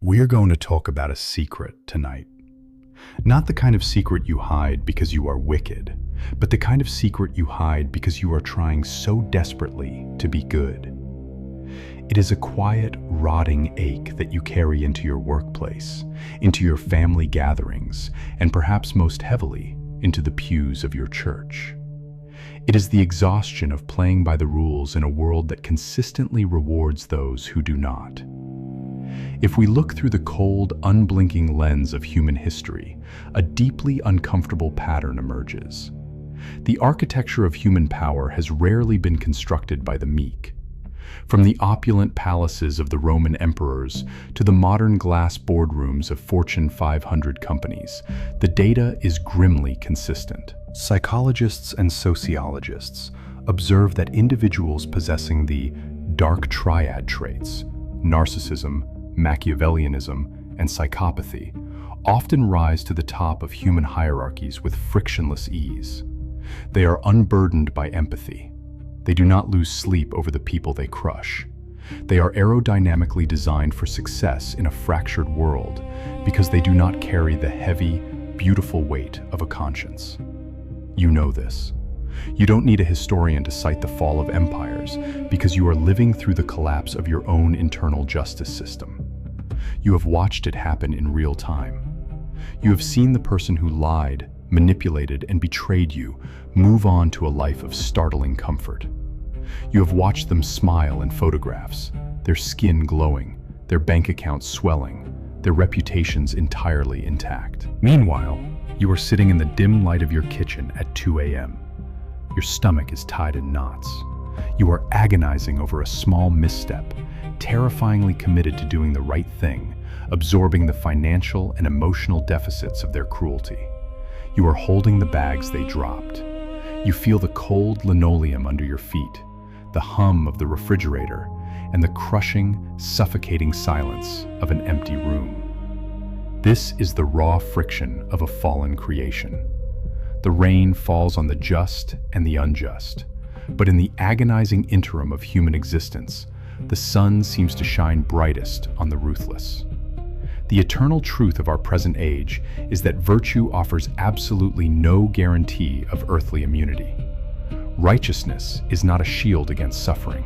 We're going to talk about a secret tonight. Not the kind of secret you hide because you are wicked, but the kind of secret you hide because you are trying so desperately to be good. It is a quiet, rotting ache that you carry into your workplace, into your family gatherings, and perhaps most heavily, into the pews of your church. It is the exhaustion of playing by the rules in a world that consistently rewards those who do not. If we look through the cold, unblinking lens of human history, a deeply uncomfortable pattern emerges. The architecture of human power has rarely been constructed by the meek. From the opulent palaces of the Roman emperors to the modern glass boardrooms of Fortune 500 companies, the data is grimly consistent. Psychologists and sociologists observe that individuals possessing the dark triad traits, narcissism, Machiavellianism, and psychopathy, often rise to the top of human hierarchies with frictionless ease. They are unburdened by empathy. They do not lose sleep over the people they crush. They are aerodynamically designed for success in a fractured world because they do not carry the heavy, beautiful weight of a conscience. You know this. You don't need a historian to cite the fall of empires because you are living through the collapse of your own internal justice system. You have watched it happen in real time. You have seen the person who lied, manipulated, and betrayed you move on to a life of startling comfort. You have watched them smile in photographs, their skin glowing, their bank accounts swelling, their reputations entirely intact. Meanwhile, you are sitting in the dim light of your kitchen at 2 a.m. Your stomach is tied in knots. You are agonizing over a small misstep, terrifyingly committed to doing the right thing, absorbing the financial and emotional deficits of their cruelty. You are holding the bags they dropped. You feel the cold linoleum under your feet, the hum of the refrigerator, and the crushing, suffocating silence of an empty room. This is the raw friction of a fallen creation. The rain falls on the just and the unjust, but in the agonizing interim of human existence, the sun seems to shine brightest on the ruthless. The eternal truth of our present age is that virtue offers absolutely no guarantee of earthly immunity. Righteousness is not a shield against suffering.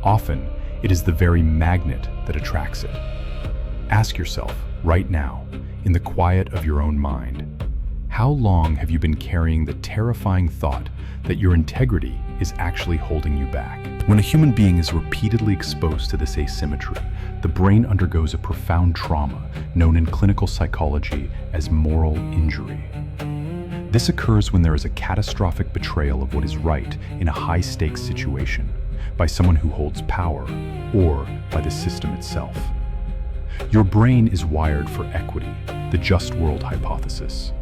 Often, it is the very magnet that attracts it. Ask yourself, right now, in the quiet of your own mind, how long have you been carrying the terrifying thought that your integrity is actually holding you back? When a human being is repeatedly exposed to this asymmetry, the brain undergoes a profound trauma known in clinical psychology as moral injury. This occurs when there is a catastrophic betrayal of what is right in a high-stakes situation by someone who holds power or by the system itself. Your brain is wired for equity, the just world hypothesis.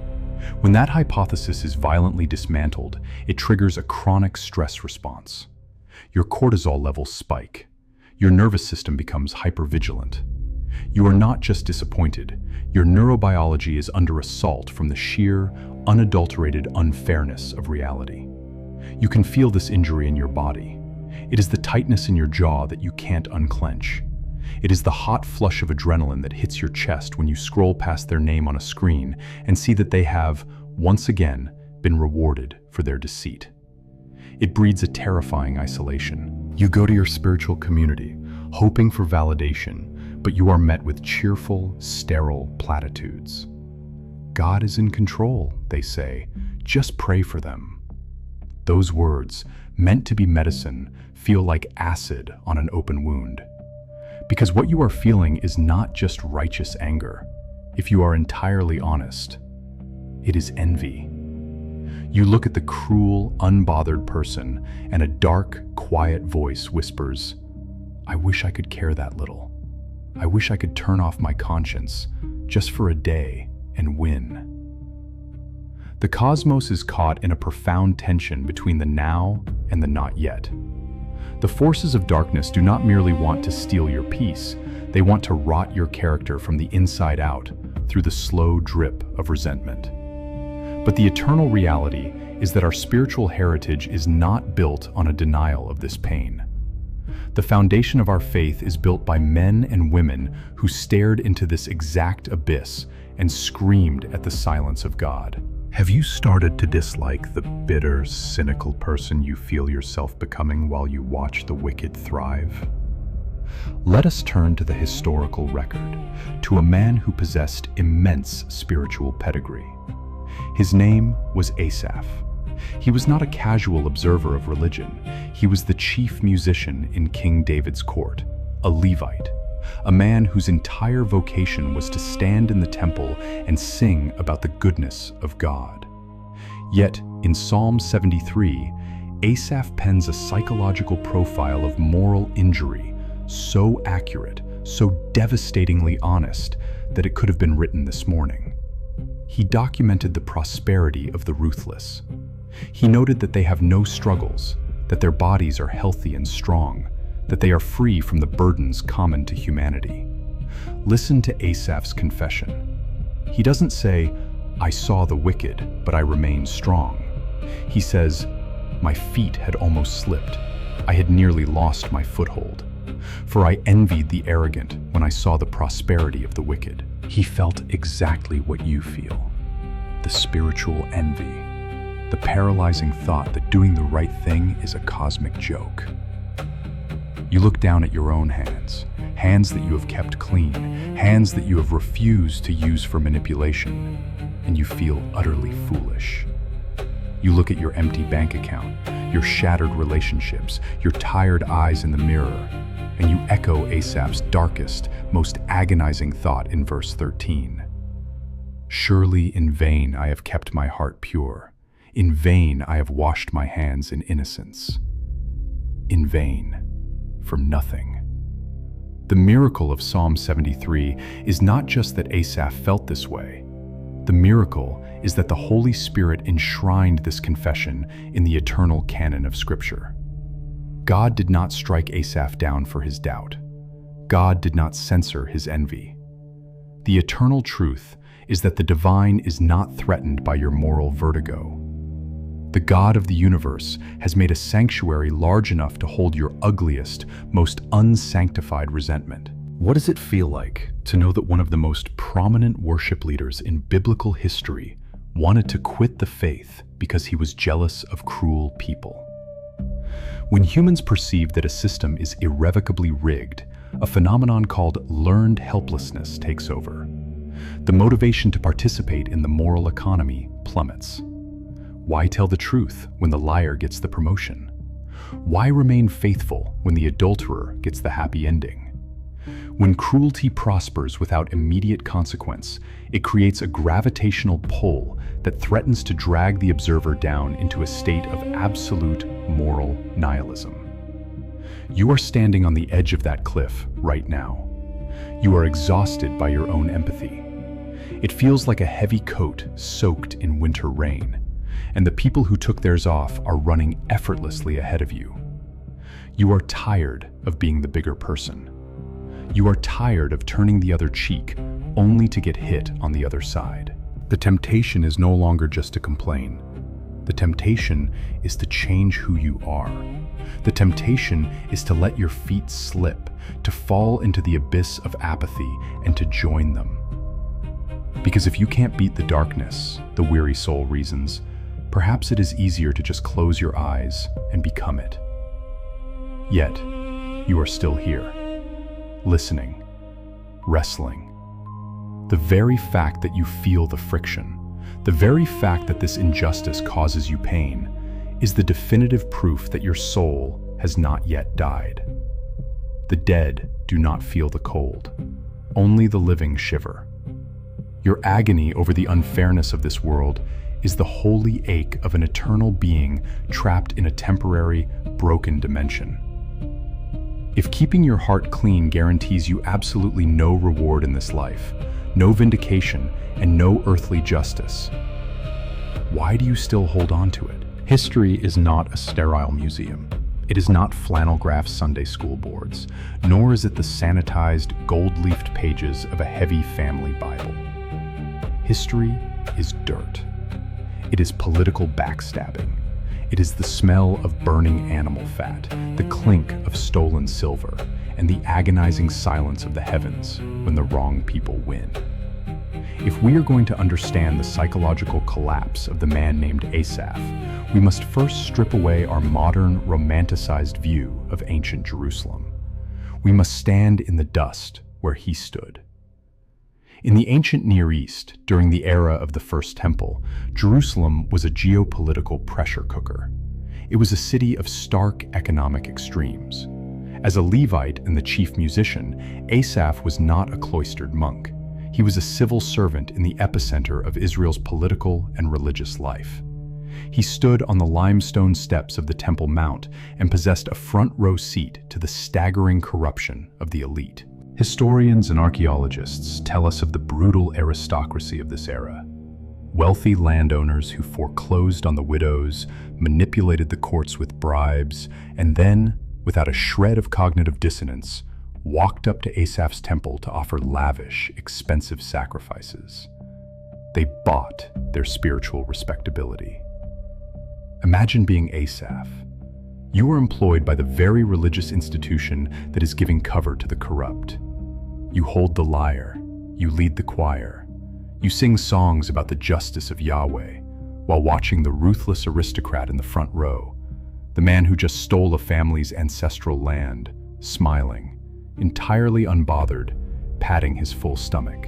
When that hypothesis is violently dismantled, it triggers a chronic stress response. Your cortisol levels spike. Your nervous system becomes hypervigilant. You are not just disappointed, your neurobiology is under assault from the sheer, unadulterated unfairness of reality. You can feel this injury in your body. It is the tightness in your jaw that you can't unclench. It is the hot flush of adrenaline that hits your chest when you scroll past their name on a screen and see that they have, once again, been rewarded for their deceit. It breeds a terrifying isolation. You go to your spiritual community, hoping for validation, but you are met with cheerful, sterile platitudes. God is in control, they say. Just pray for them. Those words, meant to be medicine, feel like acid on an open wound. Because what you are feeling is not just righteous anger. If you are entirely honest, it is envy. You look at the cruel, unbothered person, and a dark, quiet voice whispers, "I wish I could care that little. I wish I could turn off my conscience, just for a day, and win." The cosmos is caught in a profound tension between the now and the not yet. The forces of darkness do not merely want to steal your peace, they want to rot your character from the inside out through the slow drip of resentment. But the eternal reality is that our spiritual heritage is not built on a denial of this pain. The foundation of our faith is built by men and women who stared into this exact abyss and screamed at the silence of God. Have you started to dislike the bitter, cynical person you feel yourself becoming while you watch the wicked thrive? Let us turn to the historical record, to a man who possessed immense spiritual pedigree. His name was Asaph. He was not a casual observer of religion. He was the chief musician in King David's court, a Levite, a man whose entire vocation was to stand in the temple and sing about the goodness of God. Yet, in Psalm 73, Asaph pens a psychological profile of moral injury, so accurate, so devastatingly honest, that it could have been written this morning. He documented the prosperity of the ruthless. He noted that they have no struggles, that their bodies are healthy and strong, that they are free from the burdens common to humanity. Listen to Asaph's confession. He doesn't say, "I saw the wicked, but I remained strong." He says, "My feet had almost slipped. I had nearly lost my foothold. For I envied the arrogant when I saw the prosperity of the wicked." He felt exactly what you feel. The spiritual envy. The paralyzing thought that doing the right thing is a cosmic joke. You look down at your own hands, hands that you have kept clean, hands that you have refused to use for manipulation, and you feel utterly foolish. You look at your empty bank account, your shattered relationships, your tired eyes in the mirror, and you echo Asaph's darkest, most agonizing thought in verse 13. "Surely in vain I have kept my heart pure. In vain I have washed my hands in innocence." In vain. For nothing. The miracle of Psalm 73 is not just that Asaph felt this way. The miracle is that the Holy Spirit enshrined this confession in the eternal canon of Scripture. God did not strike Asaph down for his doubt. God did not censor his envy. The eternal truth is that the divine is not threatened by your moral vertigo. The God of the universe has made a sanctuary large enough to hold your ugliest, most unsanctified resentment. What does it feel like to know that one of the most prominent worship leaders in biblical history wanted to quit the faith because he was jealous of cruel people? When humans perceive that a system is irrevocably rigged, a phenomenon called learned helplessness takes over. The motivation to participate in the moral economy plummets. Why tell the truth when the liar gets the promotion? Why remain faithful when the adulterer gets the happy ending? When cruelty prospers without immediate consequence, it creates a gravitational pull that threatens to drag the observer down into a state of absolute moral nihilism. You are standing on the edge of that cliff right now. You are exhausted by your own empathy. It feels like a heavy coat soaked in winter rain, and the people who took theirs off are running effortlessly ahead of you. You are tired of being the bigger person. You are tired of turning the other cheek only to get hit on the other side. The temptation is no longer just to complain. The temptation is to change who you are. The temptation is to let your feet slip, to fall into the abyss of apathy and to join them. Because if you can't beat the darkness, the weary soul reasons, perhaps it is easier to just close your eyes and become it. Yet, you are still here, listening, wrestling. The very fact that you feel the friction, the very fact that this injustice causes you pain, is the definitive proof that your soul has not yet died. The dead do not feel the cold. Only the living shiver. Your agony over the unfairness of this world is the holy ache of an eternal being trapped in a temporary, broken dimension. If keeping your heart clean guarantees you absolutely no reward in this life, no vindication, and no earthly justice, why do you still hold on to it? History is not a sterile museum. It is not flannel-graph Sunday school boards, nor is it the sanitized, gold-leafed pages of a heavy family Bible. History is dirt. It is political backstabbing. It is the smell of burning animal fat, the clink of stolen silver, and the agonizing silence of the heavens when the wrong people win. If we are going to understand the psychological collapse of the man named Asaph, we must first strip away our modern, romanticized view of ancient Jerusalem. We must stand in the dust where he stood. In the ancient Near East, during the era of the First Temple, Jerusalem was a geopolitical pressure cooker. It was a city of stark economic extremes. As a Levite and the chief musician, Asaph was not a cloistered monk. He was a civil servant in the epicenter of Israel's political and religious life. He stood on the limestone steps of the Temple Mount and possessed a front-row seat to the staggering corruption of the elite. Historians and archaeologists tell us of the brutal aristocracy of this era. Wealthy landowners who foreclosed on the widows, manipulated the courts with bribes, and then, without a shred of cognitive dissonance, walked up to Asaph's temple to offer lavish, expensive sacrifices. They bought their spiritual respectability. Imagine being Asaph. You are employed by the very religious institution that is giving cover to the corrupt. You hold the lyre, you lead the choir, you sing songs about the justice of Yahweh, while watching the ruthless aristocrat in the front row, the man who just stole a family's ancestral land, smiling, entirely unbothered, patting his full stomach.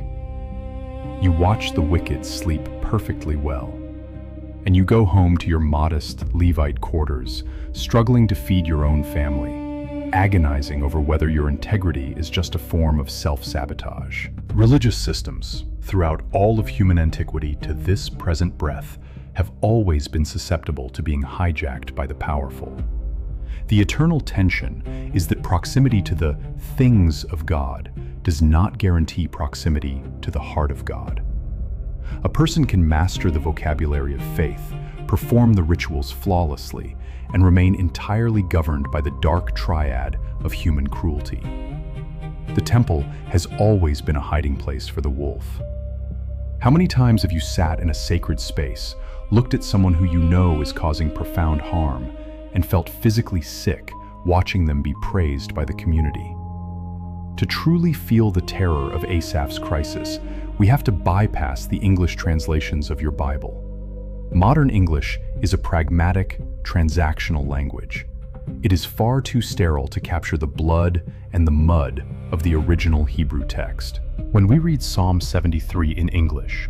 You watch the wicked sleep perfectly well, and you go home to your modest Levite quarters, struggling to feed your own family, agonizing over whether your integrity is just a form of self-sabotage. Religious systems, throughout all of human antiquity to this present breath, have always been susceptible to being hijacked by the powerful. The eternal tension is that proximity to the things of God does not guarantee proximity to the heart of God. A person can master the vocabulary of faith, perform the rituals flawlessly, and remain entirely governed by the dark triad of human cruelty. The temple has always been a hiding place for the wolf. How many times have you sat in a sacred space, looked at someone who you know is causing profound harm, and felt physically sick watching them be praised by the community? To truly feel the terror of Asaph's crisis, we have to bypass the English translations of your Bible. Modern English is a pragmatic, transactional language. It is far too sterile to capture the blood and the mud of the original Hebrew text. When we read Psalm 73 in English,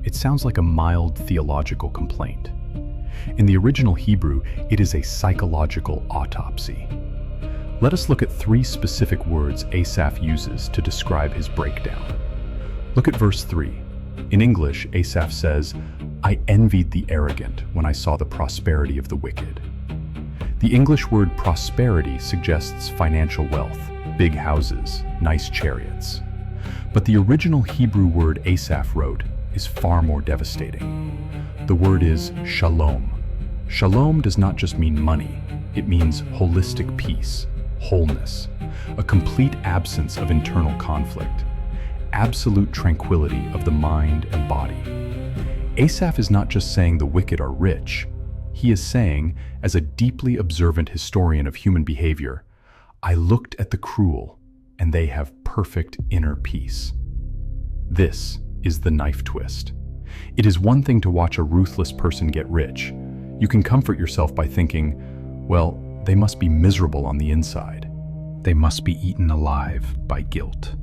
it sounds like a mild theological complaint. In the original Hebrew, it is a psychological autopsy. Let us look at 3 specific words Asaph uses to describe his breakdown. Look at verse 3. In English, Asaph says, "I envied the arrogant when I saw the prosperity of the wicked." The English word prosperity suggests financial wealth, big houses, nice chariots. But the original Hebrew word Asaph wrote is far more devastating. The word is shalom. Shalom does not just mean money, it means holistic peace, wholeness, a complete absence of internal conflict, absolute tranquility of the mind and body. Asaph is not just saying the wicked are rich. He is saying, as a deeply observant historian of human behavior, I looked at the cruel, and they have perfect inner peace. This is the knife twist. It is one thing to watch a ruthless person get rich. You can comfort yourself by thinking, well, they must be miserable on the inside. They must be eaten alive by guilt.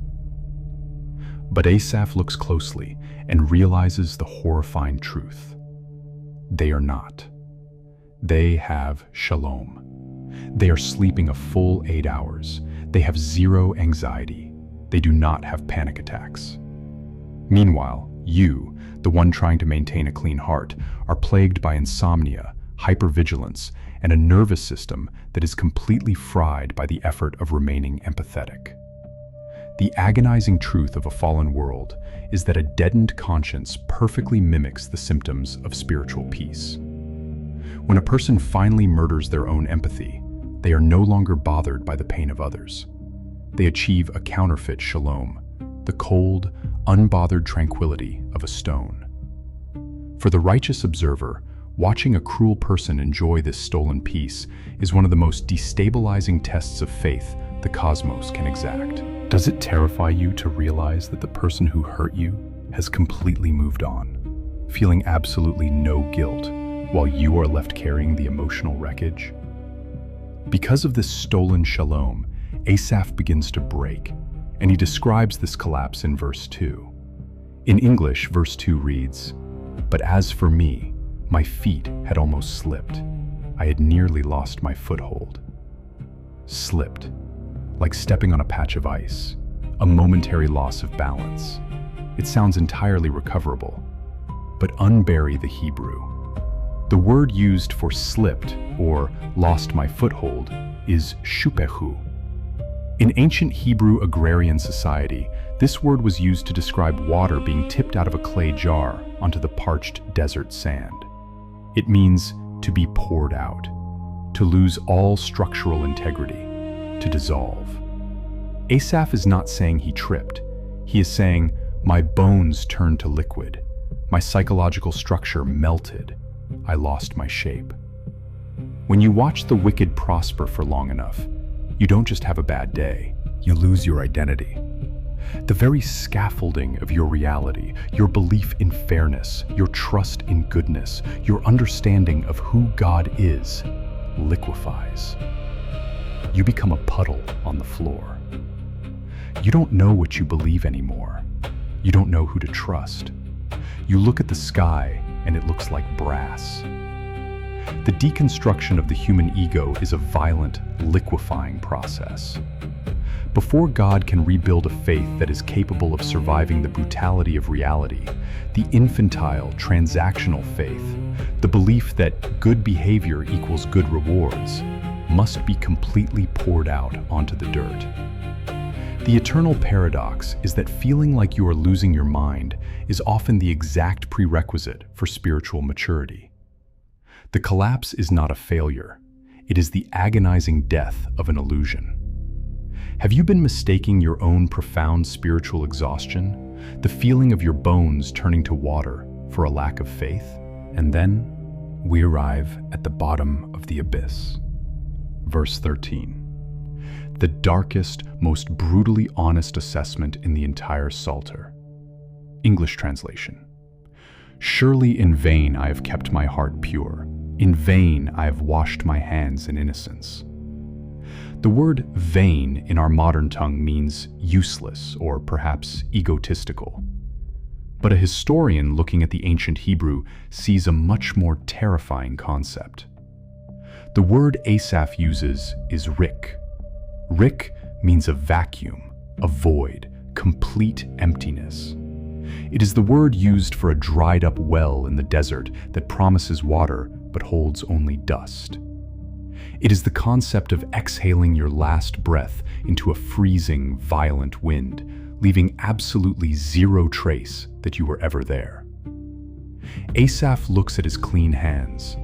But Asaph looks closely and realizes the horrifying truth. They are not. They have shalom. They are sleeping a full 8 hours. They have zero anxiety. They do not have panic attacks. Meanwhile, you, the one trying to maintain a clean heart, are plagued by insomnia, hypervigilance, and a nervous system that is completely fried by the effort of remaining empathetic. The agonizing truth of a fallen world is that a deadened conscience perfectly mimics the symptoms of spiritual peace. When a person finally murders their own empathy, they are no longer bothered by the pain of others. They achieve a counterfeit shalom, the cold, unbothered tranquility of a stone. For the righteous observer, Watching a cruel person enjoy this stolen peace is one of the most destabilizing tests of faith the cosmos can exact. Does it terrify you to realize that the person who hurt you has completely moved on, feeling absolutely no guilt, while you are left carrying the emotional wreckage? Because of this stolen shalom, Asaph begins to break, and he describes this collapse in verse 2. In English, verse 2 reads, "But as for me, my feet had almost slipped. I had nearly lost my foothold." Slipped, like stepping on a patch of ice, a momentary loss of balance. It sounds entirely recoverable, but unbury the Hebrew. The word used for slipped or lost my foothold is shupehu. In ancient Hebrew agrarian society, this word was used to describe water being tipped out of a clay jar onto the parched desert sand. It means to be poured out, to lose all structural integrity, to dissolve. Asaph is not saying he tripped. He is saying, my bones turned to liquid. My psychological structure melted. I lost my shape. When you watch the wicked prosper for long enough, you don't just have a bad day, you lose your identity. The very scaffolding of your reality, your belief in fairness, your trust in goodness, your understanding of who God is, liquefies. You become a puddle on the floor. You don't know what you believe anymore. You don't know who to trust. You look at the sky and it looks like brass. The deconstruction of the human ego is a violent, liquefying process. Before God can rebuild a faith that is capable of surviving the brutality of reality, the infantile, transactional faith, the belief that good behavior equals good rewards, must be completely poured out onto the dirt. The eternal paradox is that feeling like you are losing your mind is often the exact prerequisite for spiritual maturity. The collapse is not a failure. It is the agonizing death of an illusion. Have you been mistaking your own profound spiritual exhaustion, the feeling of your bones turning to water, for a lack of faith? And then we arrive at the bottom of the abyss. Verse 13. The darkest, most brutally honest assessment in the entire Psalter. English translation. Surely in vain I have kept my heart pure. In vain I have washed my hands in innocence. The word vain in our modern tongue means useless or perhaps egotistical. But a historian looking at the ancient Hebrew sees a much more terrifying concept. The word Asaph uses is rik. Rik means a vacuum, a void, complete emptiness. It is the word used for a dried-up well in the desert that promises water but holds only dust. It is the concept of exhaling your last breath into a freezing, violent wind, leaving absolutely zero trace that you were ever there. Asaph looks at his clean hands.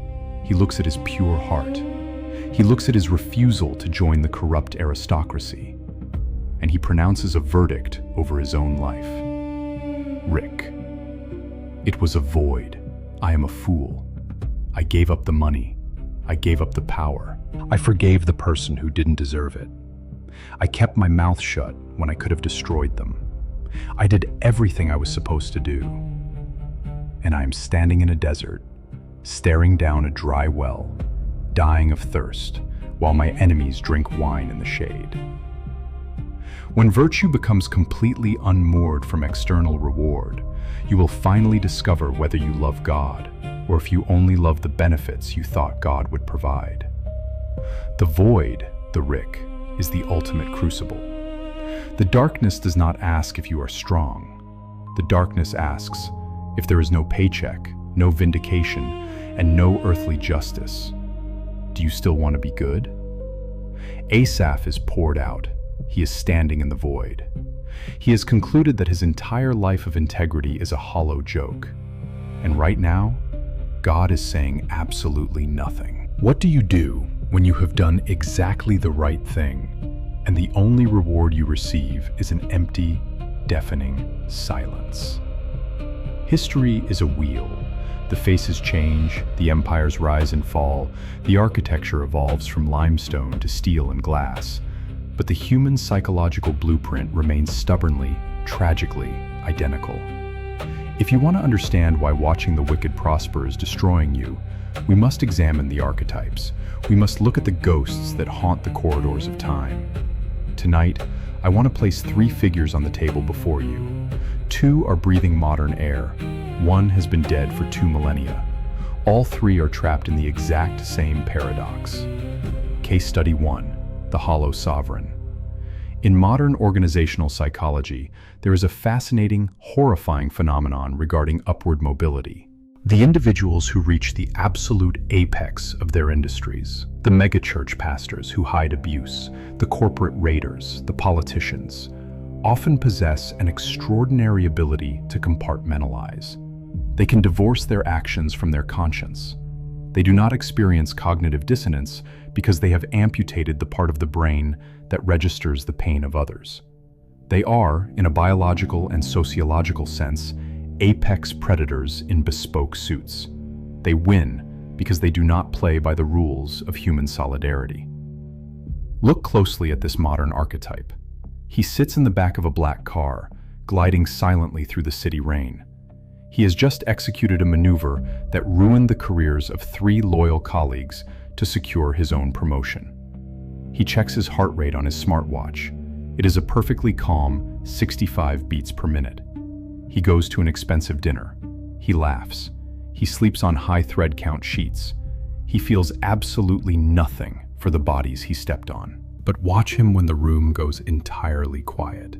He looks at his pure heart. He looks at his refusal to join the corrupt aristocracy, and he pronounces a verdict over his own life. Rik. It was a void. I am a fool. I gave up the money. I gave up the power. I forgave the person who didn't deserve it. I kept my mouth shut when I could have destroyed them. I did everything I was supposed to do. And I am standing in a desert, staring down a dry well, dying of thirst, while my enemies drink wine in the shade. When virtue becomes completely unmoored from external reward, you will finally discover whether you love God, or if you only love the benefits you thought God would provide. The void, the rik, is the ultimate crucible. The darkness does not ask if you are strong. The darkness asks if there is no paycheck, no vindication, and no earthly justice. Do you still want to be good? Asaph is poured out. He is standing in the void. He has concluded that his entire life of integrity is a hollow joke. And right now, God is saying absolutely nothing. What do you do when you have done exactly the right thing, and the only reward you receive is an empty, deafening silence? History is a wheel, The faces change, the empires rise and fall, the architecture evolves from limestone to steel and glass. But the human psychological blueprint remains stubbornly, tragically identical. If you want to understand why watching the wicked prosper is destroying you, we must examine the archetypes. We must look at the ghosts that haunt the corridors of time. Tonight, I want to place 3 figures on the table before you. 2 are breathing modern air. 1 has been dead for 2 millennia. All 3 are trapped in the exact same paradox. Case study 1, the hollow sovereign. In modern organizational psychology, there is a fascinating, horrifying phenomenon regarding upward mobility. The individuals who reach the absolute apex of their industries, the megachurch pastors who hide abuse, the corporate raiders, the politicians, often possess an extraordinary ability to compartmentalize. They can divorce their actions from their conscience. They do not experience cognitive dissonance because they have amputated the part of the brain that registers the pain of others. They are, in a biological and sociological sense, apex predators in bespoke suits. They win because they do not play by the rules of human solidarity. Look closely at this modern archetype. He sits in the back of a black car, gliding silently through the city rain. He has just executed a maneuver that ruined the careers of 3 loyal colleagues to secure his own promotion. He checks his heart rate on his smartwatch. It is a perfectly calm 65 beats per minute. He goes to an expensive dinner. He laughs. He sleeps on high thread count sheets. He feels absolutely nothing for the bodies he stepped on. But watch him when the room goes entirely quiet.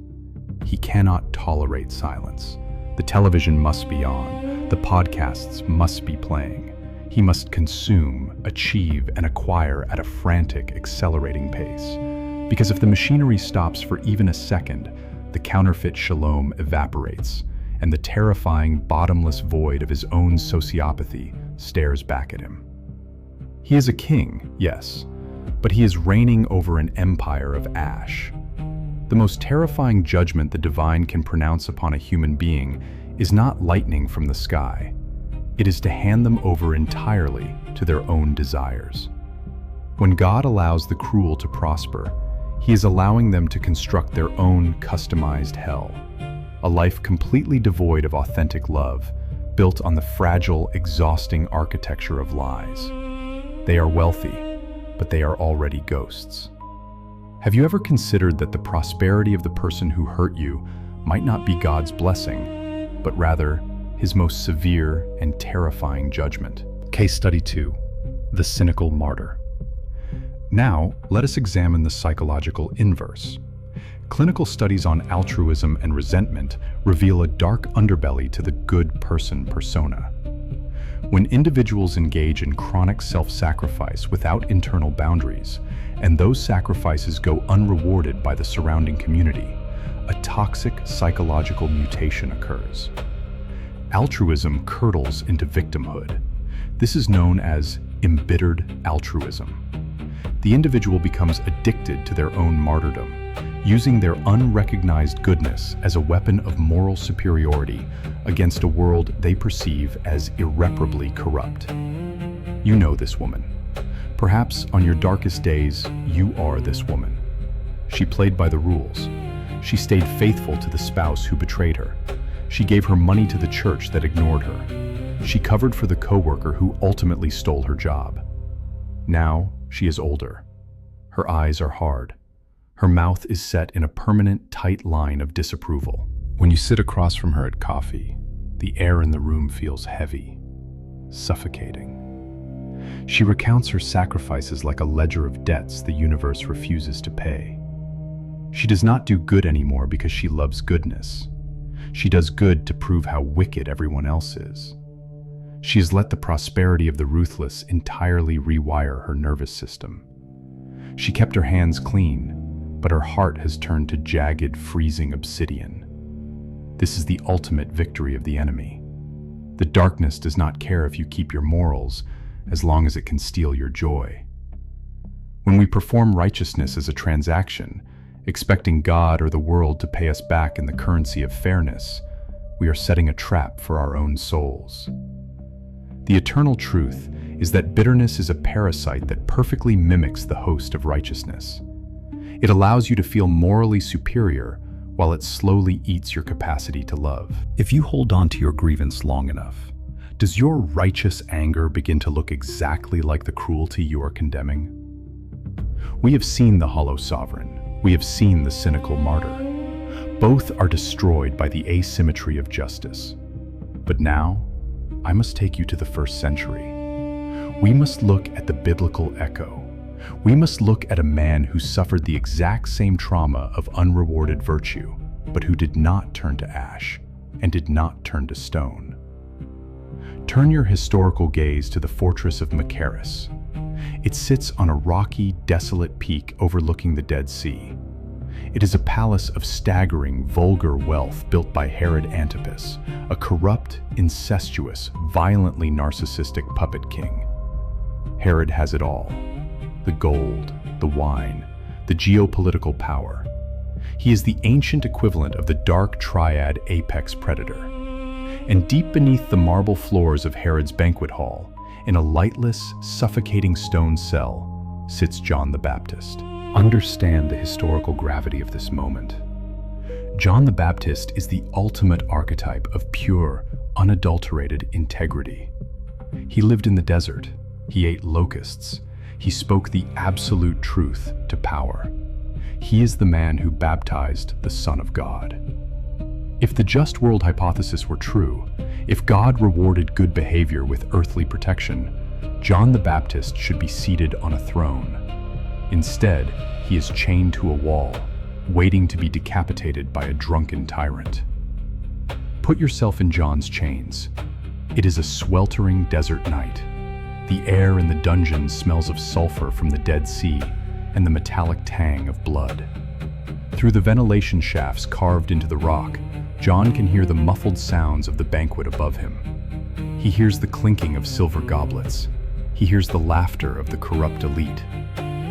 He cannot tolerate silence. The television must be on. The podcasts must be playing. He must consume, achieve, and acquire at a frantic, accelerating pace. Because if the machinery stops for even a second, the counterfeit shalom evaporates, and the terrifying, bottomless void of his own sociopathy stares back at him. He is a king, yes, but he is reigning over an empire of ash. The most terrifying judgment the divine can pronounce upon a human being is not lightning from the sky. It is to hand them over entirely to their own desires. When God allows the cruel to prosper, He is allowing them to construct their own customized hell, a life completely devoid of authentic love, built on the fragile, exhausting architecture of lies. They are wealthy, but they are already ghosts. Have you ever considered that the prosperity of the person who hurt you might not be God's blessing, but rather His most severe and terrifying judgment? Case study 2, the cynical martyr. Now, let us examine the psychological inverse. Clinical studies on altruism and resentment reveal a dark underbelly to the good person persona. When individuals engage in chronic self-sacrifice without internal boundaries, and those sacrifices go unrewarded by the surrounding community, a toxic psychological mutation occurs. Altruism curdles into victimhood. This is known as embittered altruism. The individual becomes addicted to their own martyrdom, using their unrecognized goodness as a weapon of moral superiority against a world they perceive as irreparably corrupt. You know this woman. Perhaps on your darkest days, you are this woman. She played by the rules. She stayed faithful to the spouse who betrayed her. She gave her money to the church that ignored her. She covered for the coworker who ultimately stole her job. Now, she is older. Her eyes are hard. Her mouth is set in a permanent, tight line of disapproval. When you sit across from her at coffee, the air in the room feels heavy, suffocating. She recounts her sacrifices like a ledger of debts the universe refuses to pay. She does not do good anymore because she loves goodness. She does good to prove how wicked everyone else is. She has let the prosperity of the ruthless entirely rewire her nervous system. She kept her hands clean, but her heart has turned to jagged, freezing obsidian. This is the ultimate victory of the enemy. The darkness does not care if you keep your morals, as long as it can steal your joy. When we perform righteousness as a transaction, expecting God or the world to pay us back in the currency of fairness, we are setting a trap for our own souls. The eternal truth is that bitterness is a parasite that perfectly mimics the host of righteousness. It allows you to feel morally superior while it slowly eats your capacity to love. If you hold on to your grievance long enough, does your righteous anger begin to look exactly like the cruelty you are condemning? We have seen the hollow sovereign. We have seen the cynical martyr. Both are destroyed by the asymmetry of justice. But now, I must take you to the first century. We must look at the biblical echo. We must look at a man who suffered the exact same trauma of unrewarded virtue, but who did not turn to ash and did not turn to stone. Turn your historical gaze to the fortress of Machaerus. It sits on a rocky, desolate peak overlooking the Dead Sea. It is a palace of staggering, vulgar wealth built by Herod Antipas, a corrupt, incestuous, violently narcissistic puppet king. Herod has it all: the gold, the wine, the geopolitical power. He is the ancient equivalent of the dark triad apex predator. And deep beneath the marble floors of Herod's banquet hall, in a lightless, suffocating stone cell, sits John the Baptist. Understand the historical gravity of this moment. John the Baptist is the ultimate archetype of pure, unadulterated integrity. He lived in the desert. He ate locusts. He spoke the absolute truth to power. He is the man who baptized the Son of God. If the just world hypothesis were true, if God rewarded good behavior with earthly protection, John the Baptist should be seated on a throne. Instead, he is chained to a wall, waiting to be decapitated by a drunken tyrant. Put yourself in John's chains. It is a sweltering desert night. The air in the dungeon smells of sulfur from the Dead Sea and the metallic tang of blood. Through the ventilation shafts carved into the rock, John can hear the muffled sounds of the banquet above him. He hears the clinking of silver goblets. He hears the laughter of the corrupt elite.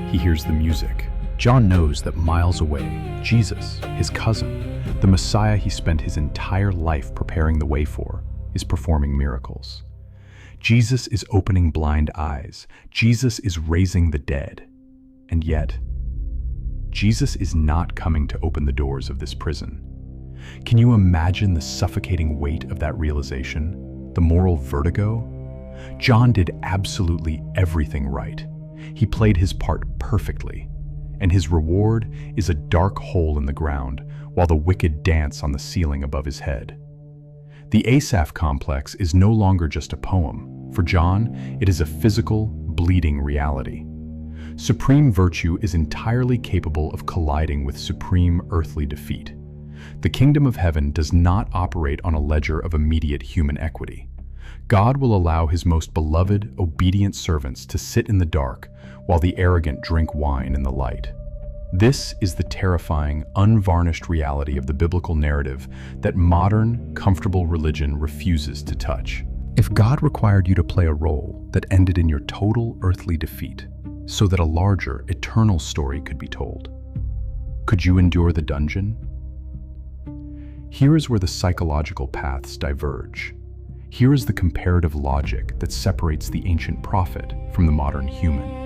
He hears the music. John knows that miles away, Jesus, his cousin, the Messiah he spent his entire life preparing the way for, is performing miracles. Jesus is opening blind eyes. Jesus is raising the dead. And yet, Jesus is not coming to open the doors of this prison. Can you imagine the suffocating weight of that realization? The moral vertigo? John did absolutely everything right. He played his part perfectly, and his reward is a dark hole in the ground while the wicked dance on the ceiling above his head. The Asaph Complex is no longer just a poem. For John, it is a physical, bleeding reality. Supreme virtue is entirely capable of colliding with supreme earthly defeat. The kingdom of heaven does not operate on a ledger of immediate human equity. God will allow his most beloved, obedient servants to sit in the dark while the arrogant drink wine in the light. This is the terrifying, unvarnished reality of the biblical narrative that modern, comfortable religion refuses to touch. If God required you to play a role that ended in your total earthly defeat, so that a larger, eternal story could be told, could you endure the dungeon? Here is where the psychological paths diverge. Here is the comparative logic that separates the ancient prophet from the modern human.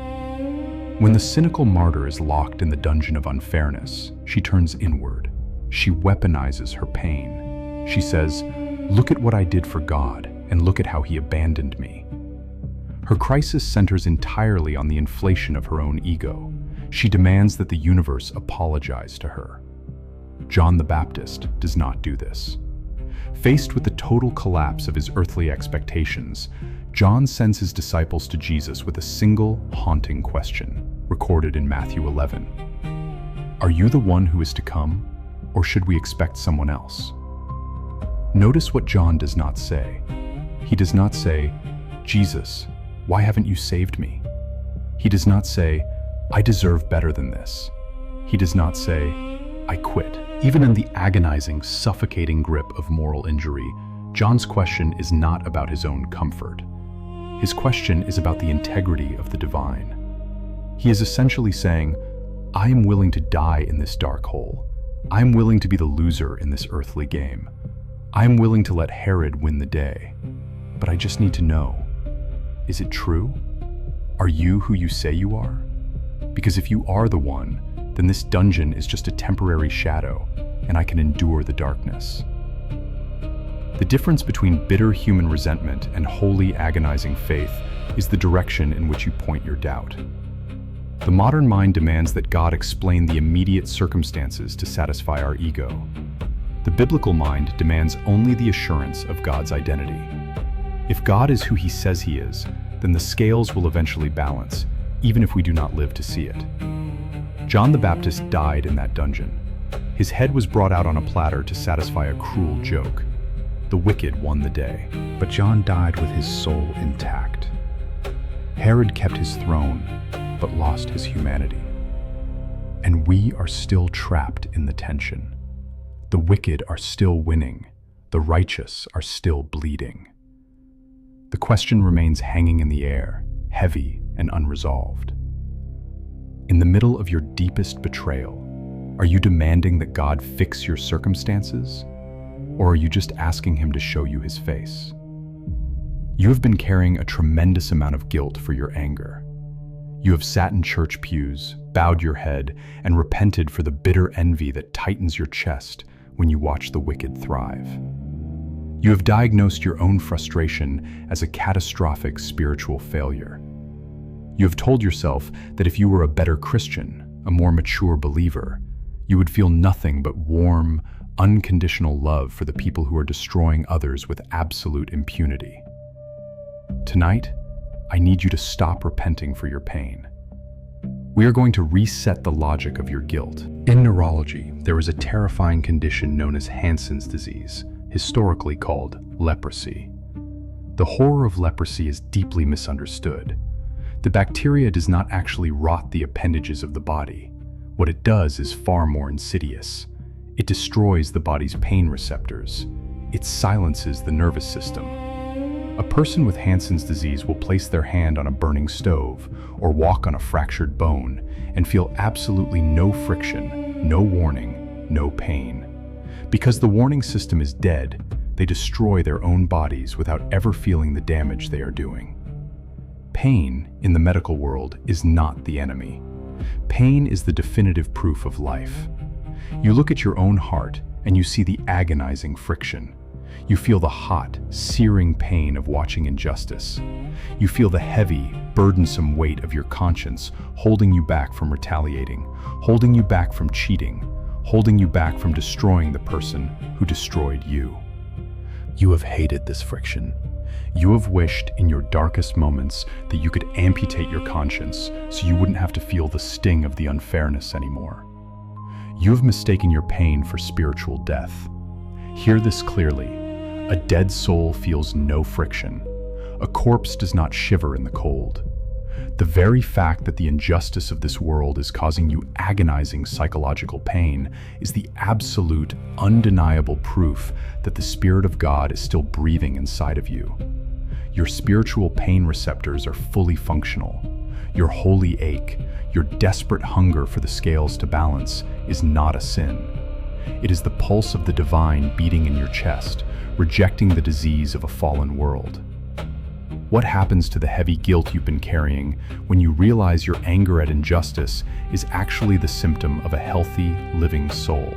When the cynical martyr is locked in the dungeon of unfairness, she turns inward. She weaponizes her pain. She says, "Look at what I did for God, and look at how he abandoned me." Her crisis centers entirely on the inflation of her own ego. She demands that the universe apologize to her. John the Baptist does not do this. Faced with the total collapse of his earthly expectations, John sends his disciples to Jesus with a single, haunting question, recorded in Matthew 11. Are you the one who is to come, or should we expect someone else? Notice what John does not say. He does not say, "Jesus, why haven't you saved me?" He does not say, "I deserve better than this." He does not say, "I quit." Even in the agonizing, suffocating grip of moral injury, John's question is not about his own comfort. His question is about the integrity of the divine. He is essentially saying, I am willing to die in this dark hole. I am willing to be the loser in this earthly game. I am willing to let Herod win the day. But I just need to know, Is it true? Are you who you say you are? Because if you are the one, then this dungeon is just a temporary shadow, and I can endure the darkness. The difference between bitter human resentment and holy, agonizing faith is the direction in which you point your doubt. The modern mind demands that God explain the immediate circumstances to satisfy our ego. The biblical mind demands only the assurance of God's identity. If God is who He says He is, then the scales will eventually balance, even if we do not live to see it. John the Baptist died in that dungeon. His head was brought out on a platter to satisfy a cruel joke. The wicked won the day, but John died with his soul intact. Herod kept his throne, but lost his humanity. And we are still trapped in the tension. The wicked are still winning. The righteous are still bleeding. The question remains hanging in the air, heavy and unresolved. In the middle of your deepest betrayal, are you demanding that God fix your circumstances? Or are you just asking Him to show you His face? You have been carrying a tremendous amount of guilt for your anger. You have sat in church pews, bowed your head, and repented for the bitter envy that tightens your chest when you watch the wicked thrive. You have diagnosed your own frustration as a catastrophic spiritual failure. You have told yourself that if you were a better Christian, a more mature believer, you would feel nothing but warm, unconditional love for the people who are destroying others with absolute impunity. Tonight, I need you to stop repenting for your pain. We are going to reset the logic of your guilt. In neurology, there is a terrifying condition known as Hansen's disease, historically called leprosy. The horror of leprosy is deeply misunderstood. The bacteria does not actually rot the appendages of the body. What it does is far more insidious. It destroys the body's pain receptors. It silences the nervous system. A person with Hansen's disease will place their hand on a burning stove or walk on a fractured bone and feel absolutely no friction, no warning, no pain. Because the warning system is dead, they destroy their own bodies without ever feeling the damage they are doing. Pain, in the medical world, is not the enemy. Pain is the definitive proof of life. You look at your own heart and you see the agonizing friction. You feel the hot, searing pain of watching injustice. You feel the heavy, burdensome weight of your conscience holding you back from retaliating, holding you back from cheating, holding you back from destroying the person who destroyed you. You have hated this friction. You have wished in your darkest moments that you could amputate your conscience so you wouldn't have to feel the sting of the unfairness anymore. You have mistaken your pain for spiritual death. Hear this clearly. A dead soul feels no friction. A corpse does not shiver in the cold. The very fact that the injustice of this world is causing you agonizing psychological pain is the absolute, undeniable proof that the Spirit of God is still breathing inside of you. Your spiritual pain receptors are fully functional. Your holy ache, your desperate hunger for the scales to balance, is not a sin. It is the pulse of the divine beating in your chest, rejecting the disease of a fallen world. What happens to the heavy guilt you've been carrying when you realize your anger at injustice is actually the symptom of a healthy, living soul?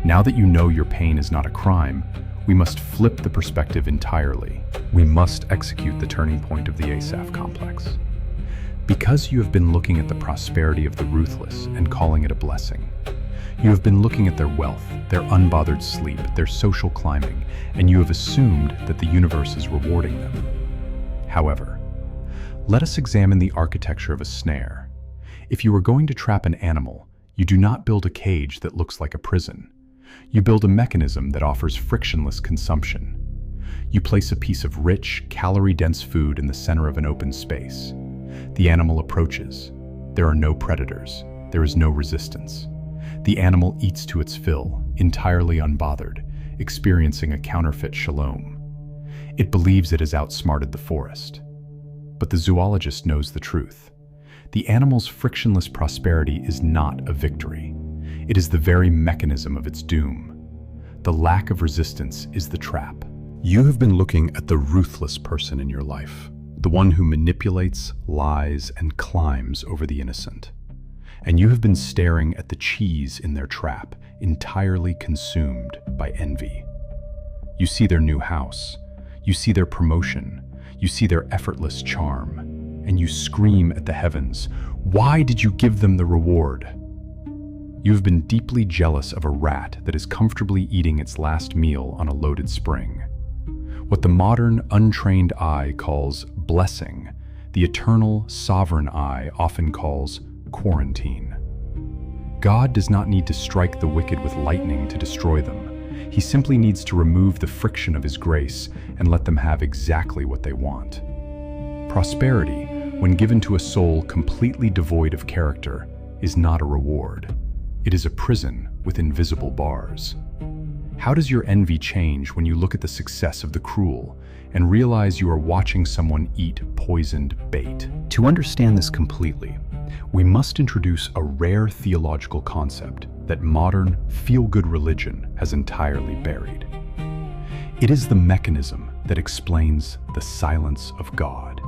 Now that you know your pain is not a crime, we must flip the perspective entirely. We must execute the turning point of the Asaph Complex. Because you have been looking at the prosperity of the ruthless and calling it a blessing, you have been looking at their wealth, their unbothered sleep, their social climbing, and you have assumed that the universe is rewarding them. However, let us examine the architecture of a snare. If you are going to trap an animal, you do not build a cage that looks like a prison. You build a mechanism that offers frictionless consumption. You place a piece of rich, calorie-dense food in the center of an open space. The animal approaches. There are no predators. There is no resistance. The animal eats to its fill, entirely unbothered, experiencing a counterfeit shalom. It believes it has outsmarted the forest. But the zoologist knows the truth. The animal's frictionless prosperity is not a victory. It is the very mechanism of its doom. The lack of resistance is the trap. You have been looking at the ruthless person in your life, the one who manipulates, lies, and climbs over the innocent. And you have been staring at the cheese in their trap, entirely consumed by envy. You see their new house, you see their promotion, you see their effortless charm, and you scream at the heavens, "Why did you give them the reward?" You have been deeply jealous of a rat that is comfortably eating its last meal on a loaded spring. What the modern, untrained eye calls blessing, the eternal, sovereign eye often calls quarantine. God does not need to strike the wicked with lightning to destroy them. He simply needs to remove the friction of His grace and let them have exactly what they want. Prosperity, when given to a soul completely devoid of character, is not a reward. It is a prison with invisible bars. How does your envy change when you look at the success of the cruel and realize you are watching someone eat poisoned bait? To understand this completely, we must introduce a rare theological concept that modern, feel-good religion has entirely buried. It is the mechanism that explains the silence of God.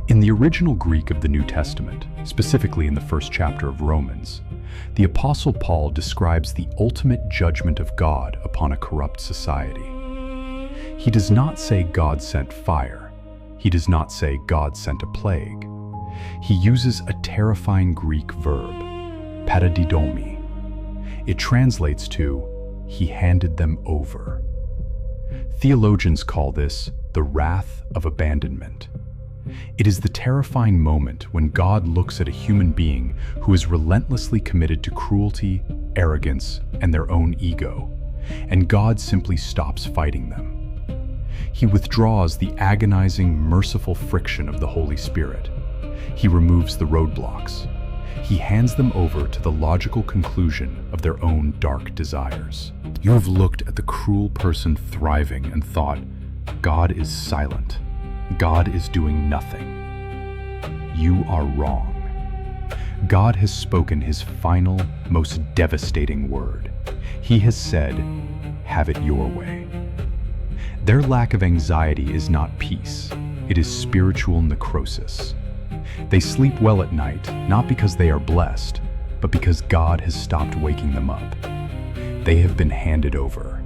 In the original Greek of the New Testament, specifically in the first chapter of Romans, the Apostle Paul describes the ultimate judgment of God upon a corrupt society. He does not say God sent fire. He does not say God sent a plague. He uses a terrifying Greek verb, paradidomi. It translates to, He handed them over. Theologians call this the wrath of abandonment. It is the terrifying moment when God looks at a human being who is relentlessly committed to cruelty, arrogance, and their own ego, and God simply stops fighting them. He withdraws the agonizing, merciful friction of the Holy Spirit. He removes the roadblocks. He hands them over to the logical conclusion of their own dark desires. You have looked at the cruel person thriving and thought, God is silent. God is doing nothing. You are wrong. God has spoken His final, most devastating word. He has said, have it your way. Their lack of anxiety is not peace. It is spiritual necrosis. They sleep well at night, not because they are blessed, but because God has stopped waking them up. They have been handed over.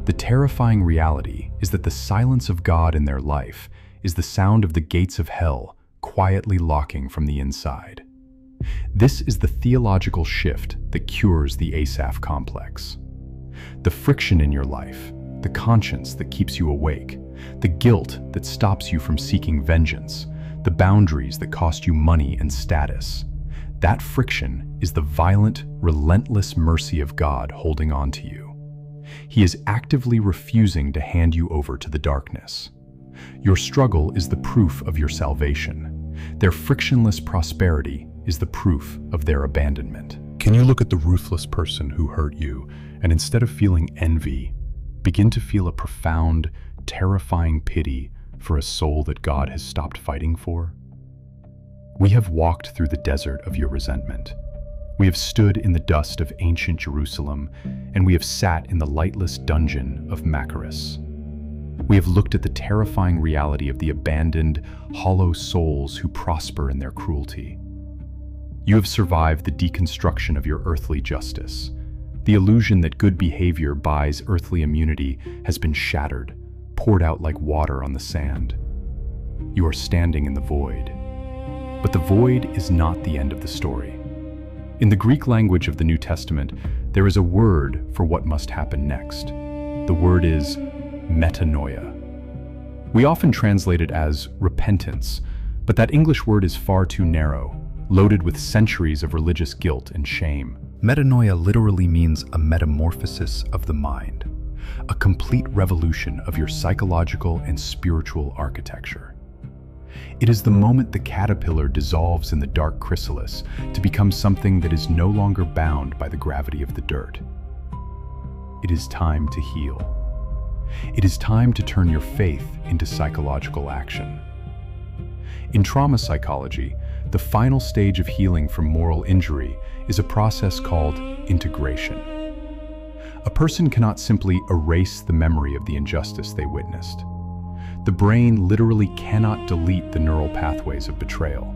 The terrifying reality is that the silence of God in their life is the sound of the gates of hell quietly locking from the inside. This is the theological shift that cures the Asaph Complex. The friction in your life, the conscience that keeps you awake, the guilt that stops you from seeking vengeance, the boundaries that cost you money and status. That friction is the violent, relentless mercy of God holding on to you. He is actively refusing to hand you over to the darkness. Your struggle is the proof of your salvation. Their frictionless prosperity is the proof of their abandonment. Can you look at the ruthless person who hurt you, and instead of feeling envy, begin to feel a profound, terrifying pity for a soul that God has stopped fighting for? We have walked through the desert of your resentment. We have stood in the dust of ancient Jerusalem, and we have sat in the lightless dungeon of Machaerus. We have looked at the terrifying reality of the abandoned, hollow souls who prosper in their cruelty. You have survived the deconstruction of your earthly justice. The illusion that good behavior buys earthly immunity has been shattered, poured out like water on the sand. You are standing in the void. But the void is not the end of the story. In the Greek language of the New Testament, there is a word for what must happen next. The word is Metanoia. We often translate it as repentance, but that English word is far too narrow, loaded with centuries of religious guilt and shame. Metanoia literally means a metamorphosis of the mind, a complete revolution of your psychological and spiritual architecture. It is the moment the caterpillar dissolves in the dark chrysalis to become something that is no longer bound by the gravity of the dirt. It is time to heal. It is time to turn your faith into psychological action. In trauma psychology, the final stage of healing from moral injury is a process called integration. A person cannot simply erase the memory of the injustice they witnessed. The brain literally cannot delete the neural pathways of betrayal.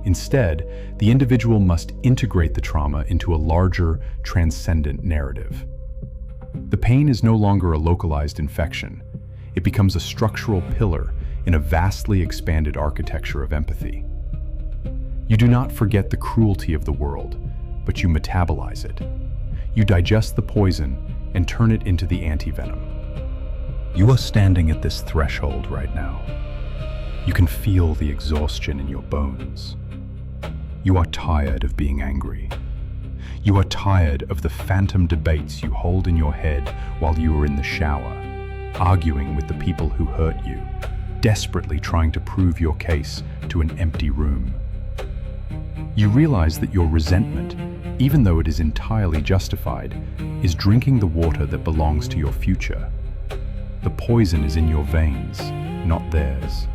Instead, the individual must integrate the trauma into a larger, transcendent narrative. The pain is no longer a localized infection. It becomes a structural pillar in a vastly expanded architecture of empathy. You do not forget the cruelty of the world, but you metabolize it. You digest the poison and turn it into the antivenom. You are standing at this threshold right now. You can feel the exhaustion in your bones. You are tired of being angry. You are tired of the phantom debates you hold in your head while you are in the shower, arguing with the people who hurt you, desperately trying to prove your case to an empty room. You realize that your resentment, even though it is entirely justified, is drinking the water that belongs to your future. The poison is in your veins, not theirs.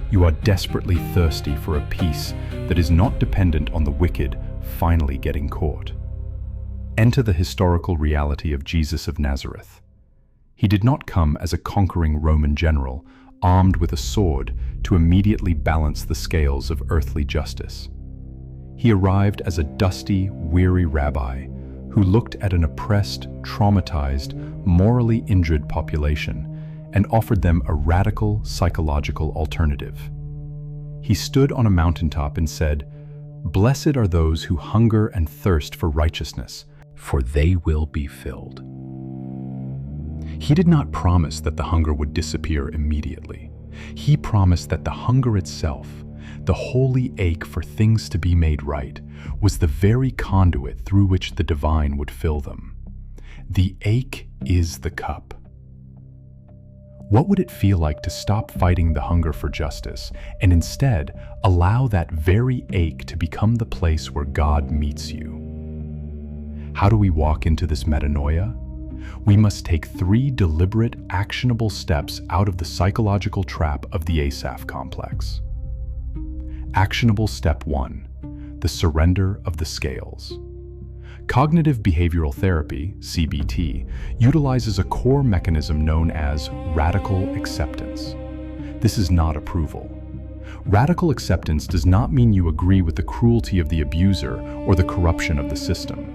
You are desperately thirsty for a peace that is not dependent on the wicked finally getting caught. Enter the historical reality of Jesus of Nazareth. He did not come as a conquering Roman general, armed with a sword to immediately balance the scales of earthly justice. He arrived as a dusty, weary rabbi who looked at an oppressed, traumatized, morally injured population and offered them a radical psychological alternative. He stood on a mountaintop and said, "Blessed are those who hunger and thirst for righteousness, for they will be filled." He did not promise that the hunger would disappear immediately. He promised that the hunger itself, the holy ache for things to be made right, was the very conduit through which the divine would fill them. The ache is the cup. What would it feel like to stop fighting the hunger for justice and instead allow that very ache to become the place where God meets you? How do we walk into this metanoia? We must take 3 deliberate, actionable steps out of the psychological trap of the Asaph Complex. Actionable step 1, the surrender of the scales. Cognitive behavioral therapy, CBT, utilizes a core mechanism known as radical acceptance. This is not approval. Radical acceptance does not mean you agree with the cruelty of the abuser or the corruption of the system.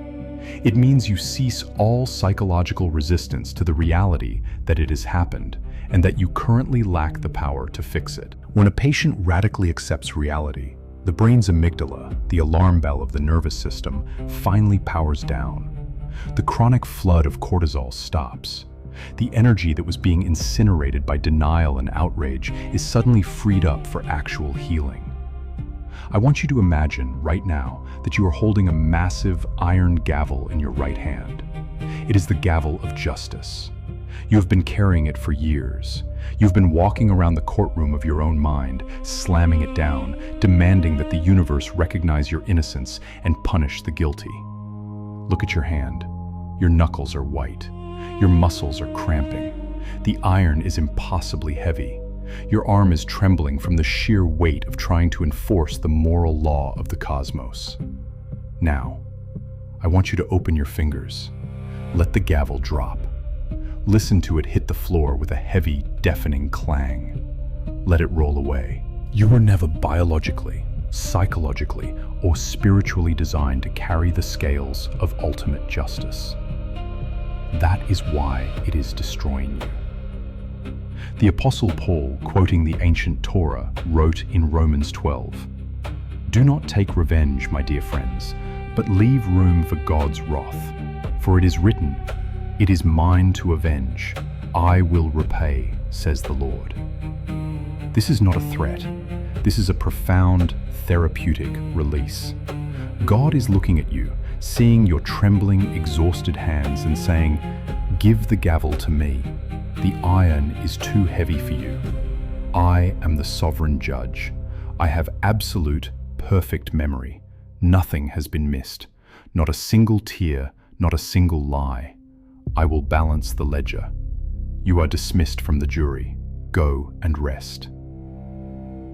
It means you cease all psychological resistance to the reality that it has happened and that you currently lack the power to fix it. When a patient radically accepts reality, the brain's amygdala, the alarm bell of the nervous system, finally powers down. The chronic flood of cortisol stops. The energy that was being incinerated by denial and outrage is suddenly freed up for actual healing. I want you to imagine right now that you are holding a massive iron gavel in your right hand. It is the gavel of justice. You have been carrying it for years. You've been walking around the courtroom of your own mind, slamming it down, demanding that the universe recognize your innocence and punish the guilty. Look at your hand. Your knuckles are white. Your muscles are cramping. The iron is impossibly heavy. Your arm is trembling from the sheer weight of trying to enforce the moral law of the cosmos. Now, I want you to open your fingers. Let the gavel drop. Listen to it hit the floor with a heavy, deafening clang. Let it roll away. You were never biologically, psychologically, or spiritually designed to carry the scales of ultimate justice. That is why it is destroying you. The Apostle Paul, quoting the ancient Torah, wrote in Romans 12, "Do not take revenge, my dear friends, but leave room for God's wrath. For it is written, 'It is mine to avenge. I will repay, says the Lord.'" This is not a threat. This is a profound, therapeutic release. God is looking at you, seeing your trembling, exhausted hands and saying, "Give the gavel to me. The iron is too heavy for you. I am the sovereign judge. I have absolute, perfect memory. Nothing has been missed. Not a single tear, not a single lie. I will balance the ledger. You are dismissed from the jury. Go and rest."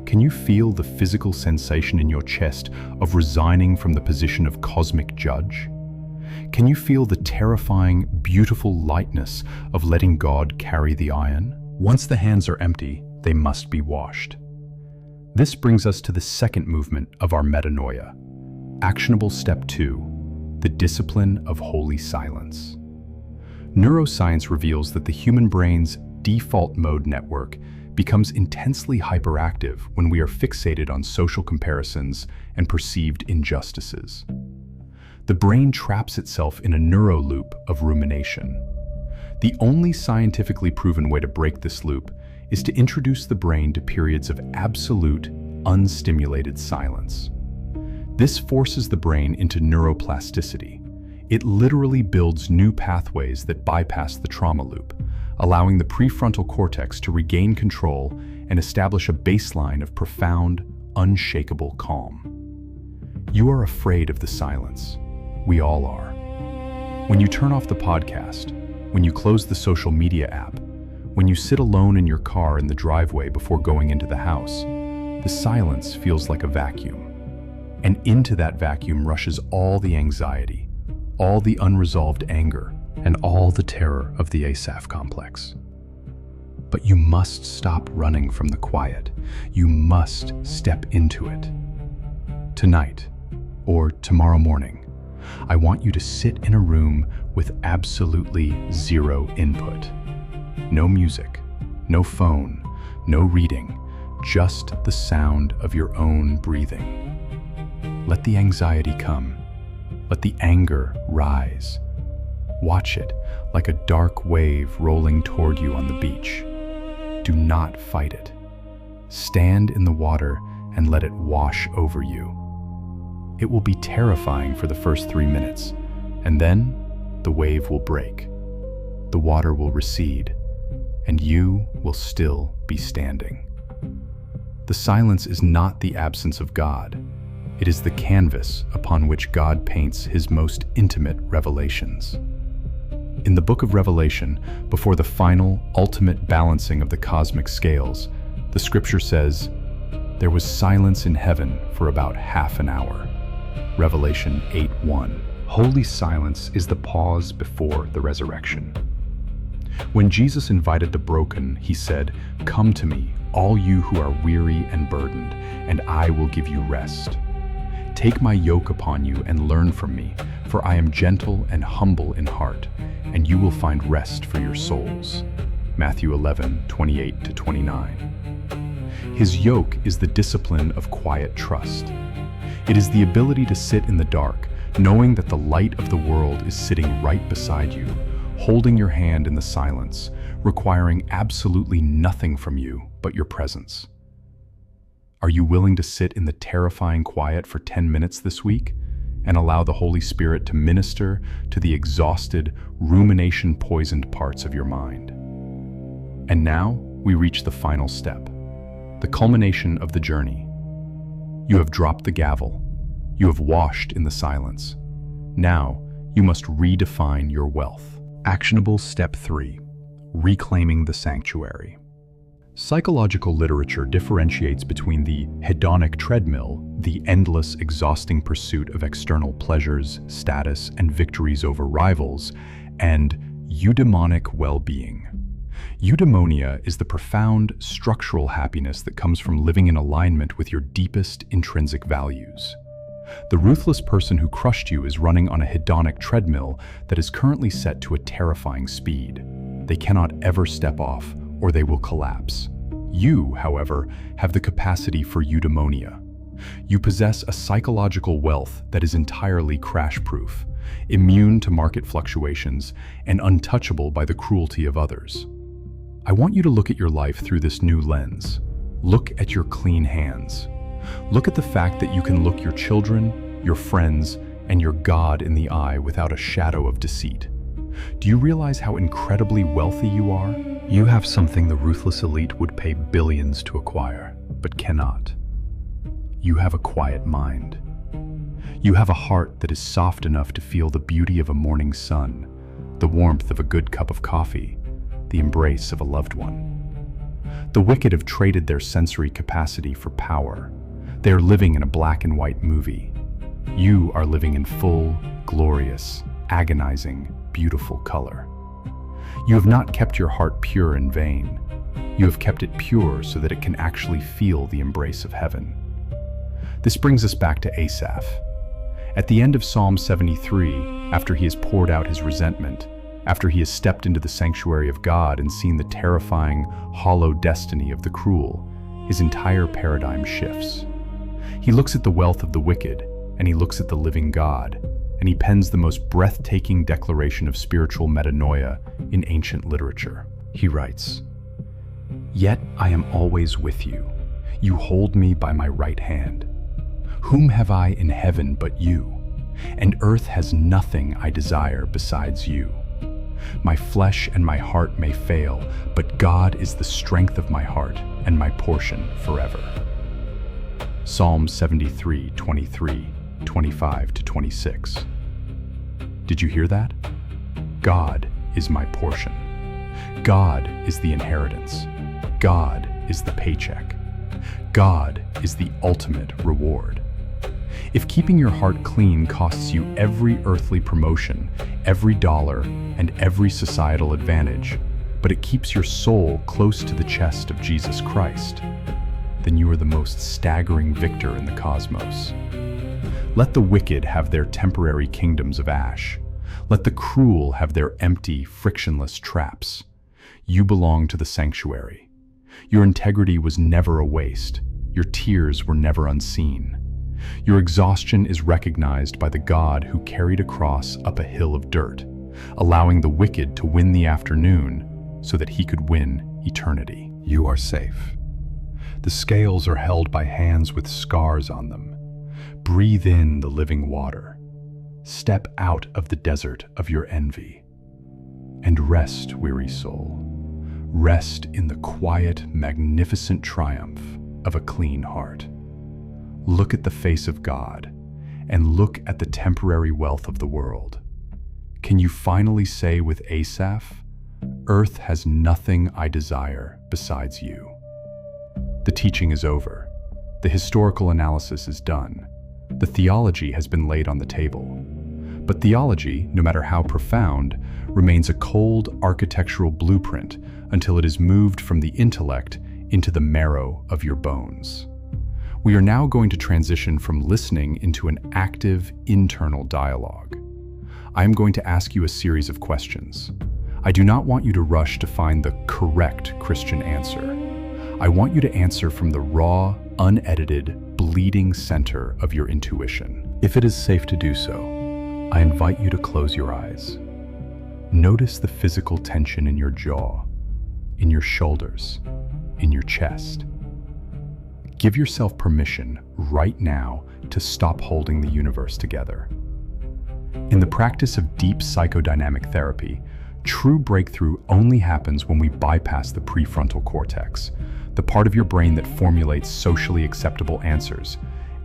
Can you feel the physical sensation in your chest of resigning from the position of cosmic judge? Can you feel the terrifying, beautiful lightness of letting God carry the iron? Once the hands are empty, they must be washed. This brings us to the second movement of our metanoia. Actionable step 2, the discipline of holy silence. Neuroscience reveals that the human brain's default mode network becomes intensely hyperactive when we are fixated on social comparisons and perceived injustices. The brain traps itself in a neuroloop of rumination. The only scientifically proven way to break this loop is to introduce the brain to periods of absolute, unstimulated silence. This forces the brain into neuroplasticity. It literally builds new pathways that bypass the trauma loop, allowing the prefrontal cortex to regain control and establish a baseline of profound, unshakable calm. You are afraid of the silence. We all are. When you turn off the podcast, when you close the social media app, when you sit alone in your car in the driveway before going into the house, the silence feels like a vacuum. And into that vacuum rushes all the anxiety, all the unresolved anger, and all the terror of the Asaph Complex. But you must stop running from the quiet. You must step into it. Tonight, or tomorrow morning, I want you to sit in a room with absolutely zero input. No music, no phone, no reading, just the sound of your own breathing. Let the anxiety come. Let the anger rise. Watch it like a dark wave rolling toward you on the beach. Do not fight it. Stand in the water and let it wash over you. It will be terrifying for the first 3 minutes, and then the wave will break. The water will recede, and you will still be standing. The silence is not the absence of God. It is the canvas upon which God paints his most intimate revelations. In the book of Revelation, before the final, ultimate balancing of the cosmic scales, the scripture says, "There was silence in heaven for about half an hour." Revelation 8:1. Holy silence is the pause before the resurrection. When Jesus invited the broken, he said, "Come to me, all you who are weary and burdened, and I will give you rest. Take my yoke upon you and learn from me, for I am gentle and humble in heart, and you will find rest for your souls." Matthew 11:28-29. His yoke is the discipline of quiet trust. It is the ability to sit in the dark, knowing that the light of the world is sitting right beside you, holding your hand in the silence, requiring absolutely nothing from you but your presence. Are you willing to sit in the terrifying quiet for 10 minutes this week and allow the Holy Spirit to minister to the exhausted, rumination-poisoned parts of your mind? And now we reach the final step, the culmination of the journey. You have dropped the gavel. You have washed in the silence. Now, you must redefine your wealth. Actionable step 3, reclaiming the sanctuary. Psychological literature differentiates between the hedonic treadmill, the endless, exhausting pursuit of external pleasures, status, and victories over rivals, and eudaimonic well-being. Eudaimonia is the profound, structural happiness that comes from living in alignment with your deepest intrinsic values. The ruthless person who crushed you is running on a hedonic treadmill that is currently set to a terrifying speed. They cannot ever step off, or they will collapse. You, however, have the capacity for eudaimonia. You possess a psychological wealth that is entirely crash-proof, immune to market fluctuations, and untouchable by the cruelty of others. I want you to look at your life through this new lens. Look at your clean hands. Look at the fact that you can look your children, your friends, and your God in the eye without a shadow of deceit. Do you realize how incredibly wealthy you are? You have something the ruthless elite would pay billions to acquire, but cannot. You have a quiet mind. You have a heart that is soft enough to feel the beauty of a morning sun, the warmth of a good cup of coffee, the embrace of a loved one. The wicked have traded their sensory capacity for power. They are living in a black and white movie. You are living in full, glorious, agonizing, beautiful color. You have not kept your heart pure in vain. You have kept it pure so that it can actually feel the embrace of heaven. This brings us back to Asaph. At the end of Psalm 73, after he has poured out his resentment, after he has stepped into the sanctuary of God and seen the terrifying, hollow destiny of the cruel, his entire paradigm shifts. He looks at the wealth of the wicked, and he looks at the living God, and he pens the most breathtaking declaration of spiritual metanoia in ancient literature. He writes, "Yet I am always with you. You hold me by my right hand. Whom have I in heaven but you? And earth has nothing I desire besides you. My flesh and my heart may fail, but God is the strength of my heart and my portion forever." Psalm 73, 23, 25-26. Did you hear that? God is my portion. God is the inheritance. God is the paycheck. God is the ultimate reward. If keeping your heart clean costs you every earthly promotion, every dollar, and every societal advantage, but it keeps your soul close to the chest of Jesus Christ, then you are the most staggering victor in the cosmos. Let the wicked have their temporary kingdoms of ash. Let the cruel have their empty, frictionless traps. You belong to the sanctuary. Your integrity was never a waste. Your tears were never unseen. Your exhaustion is recognized by the God who carried a cross up a hill of dirt, allowing the wicked to win the afternoon so that he could win eternity. You are safe. The scales are held by hands with scars on them. Breathe in the living water. Step out of the desert of your envy. And rest, weary soul. Rest in the quiet, magnificent triumph of a clean heart. Look at the face of God, and look at the temporary wealth of the world. Can you finally say with Asaph, "Earth has nothing I desire besides you"? The teaching is over. The historical analysis is done. The theology has been laid on the table. But theology, no matter how profound, remains a cold architectural blueprint until it is moved from the intellect into the marrow of your bones. We are now going to transition from listening into an active internal dialogue. I am going to ask you a series of questions. I do not want you to rush to find the correct Christian answer. I want you to answer from the raw, unedited, bleeding center of your intuition. If it is safe to do so, I invite you to close your eyes. Notice the physical tension in your jaw, in your shoulders, in your chest. Give yourself permission right now to stop holding the universe together. In the practice of deep psychodynamic therapy, true breakthrough only happens when we bypass the prefrontal cortex, the part of your brain that formulates socially acceptable answers,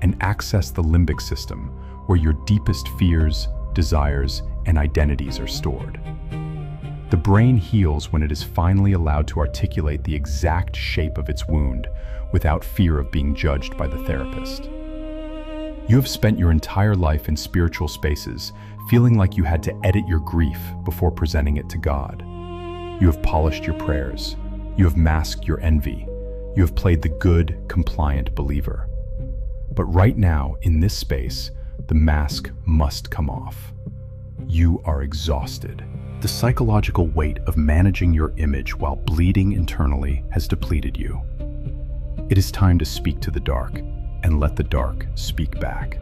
and access the limbic system, where your deepest fears, desires, and identities are stored. The brain heals when it is finally allowed to articulate the exact shape of its wound without fear of being judged by the therapist. You have spent your entire life in spiritual spaces feeling like you had to edit your grief before presenting it to God. You have polished your prayers. You have masked your envy. You have played the good, compliant believer. But right now, in this space, the mask must come off. You are exhausted. The psychological weight of managing your image while bleeding internally has depleted you. It is time to speak to the dark and let the dark speak back.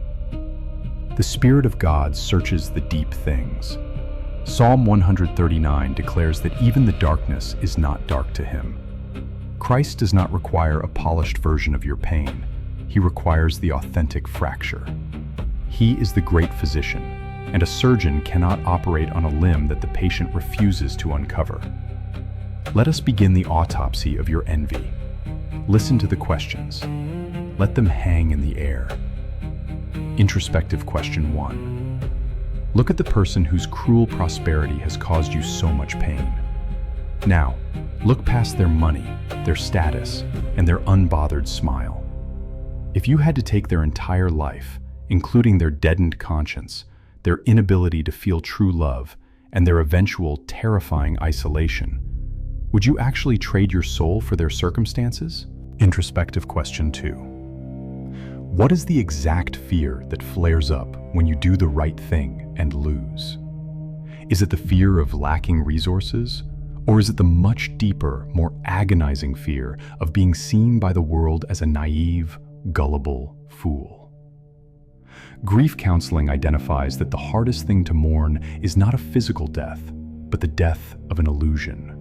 The Spirit of God searches the deep things. Psalm 139 declares that even the darkness is not dark to him. Christ does not require a polished version of your pain. He requires the authentic fracture. He is the great physician, and a surgeon cannot operate on a limb that the patient refuses to uncover. Let us begin the autopsy of your envy. Listen to the questions. Let them hang in the air. Introspective question 1. Look at the person whose cruel prosperity has caused you so much pain. Now, look past their money, their status, and their unbothered smile. If you had to take their entire life, including their deadened conscience, their inability to feel true love, and their eventual terrifying isolation, Would you actually trade your soul for their circumstances? Introspective question 2. What is the exact fear that flares up when you do the right thing and lose? Is it the fear of lacking resources? Or is it the much deeper, more agonizing fear of being seen by the world as a naive, gullible fool? Grief counseling identifies that the hardest thing to mourn is not a physical death, but the death of an illusion.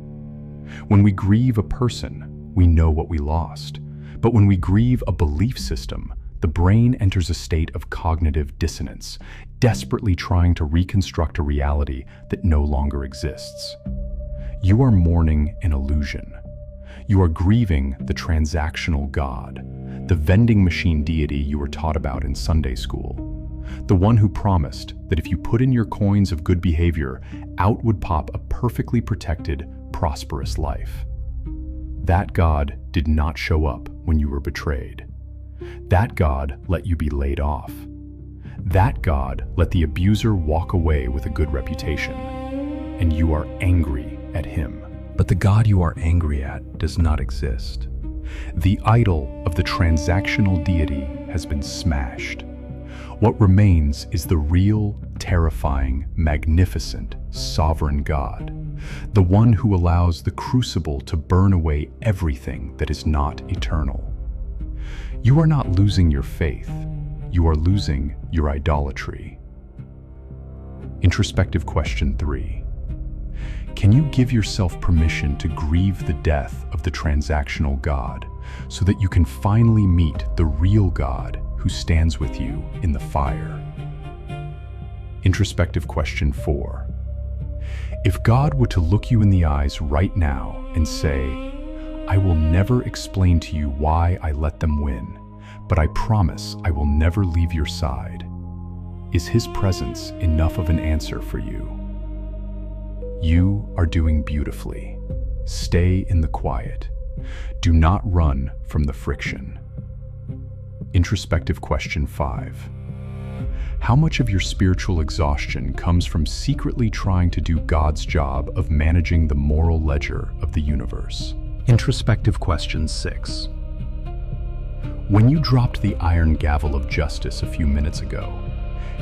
When we grieve a person, we know what we lost. But when we grieve a belief system, the brain enters a state of cognitive dissonance, desperately trying to reconstruct a reality that no longer exists. You are mourning an illusion. You are grieving the transactional God, the vending machine deity you were taught about in Sunday school, the one who promised that if you put in your coins of good behavior, out would pop a perfectly protected, prosperous life. That God did not show up when you were betrayed. That God let you be laid off. That God let the abuser walk away with a good reputation, and you are angry at him. But the God you are angry at does not exist. The idol of the transactional deity has been smashed. What remains is the real, terrifying, magnificent, sovereign God, the one who allows the crucible to burn away everything that is not eternal. You are not losing your faith, you are losing your idolatry. Introspective question 3. Can you give yourself permission to grieve the death of the transactional God so that you can finally meet the real God who stands with you in the fire? Introspective question 4. If God were to look you in the eyes right now and say, "I will never explain to you why I let them win, but I promise I will never leave your side," is his presence enough of an answer for you? You are doing beautifully. Stay in the quiet. Do not run from the friction. Introspective question 5. How much of your spiritual exhaustion comes from secretly trying to do God's job of managing the moral ledger of the universe? Introspective question 6. When you dropped the iron gavel of justice a few minutes ago,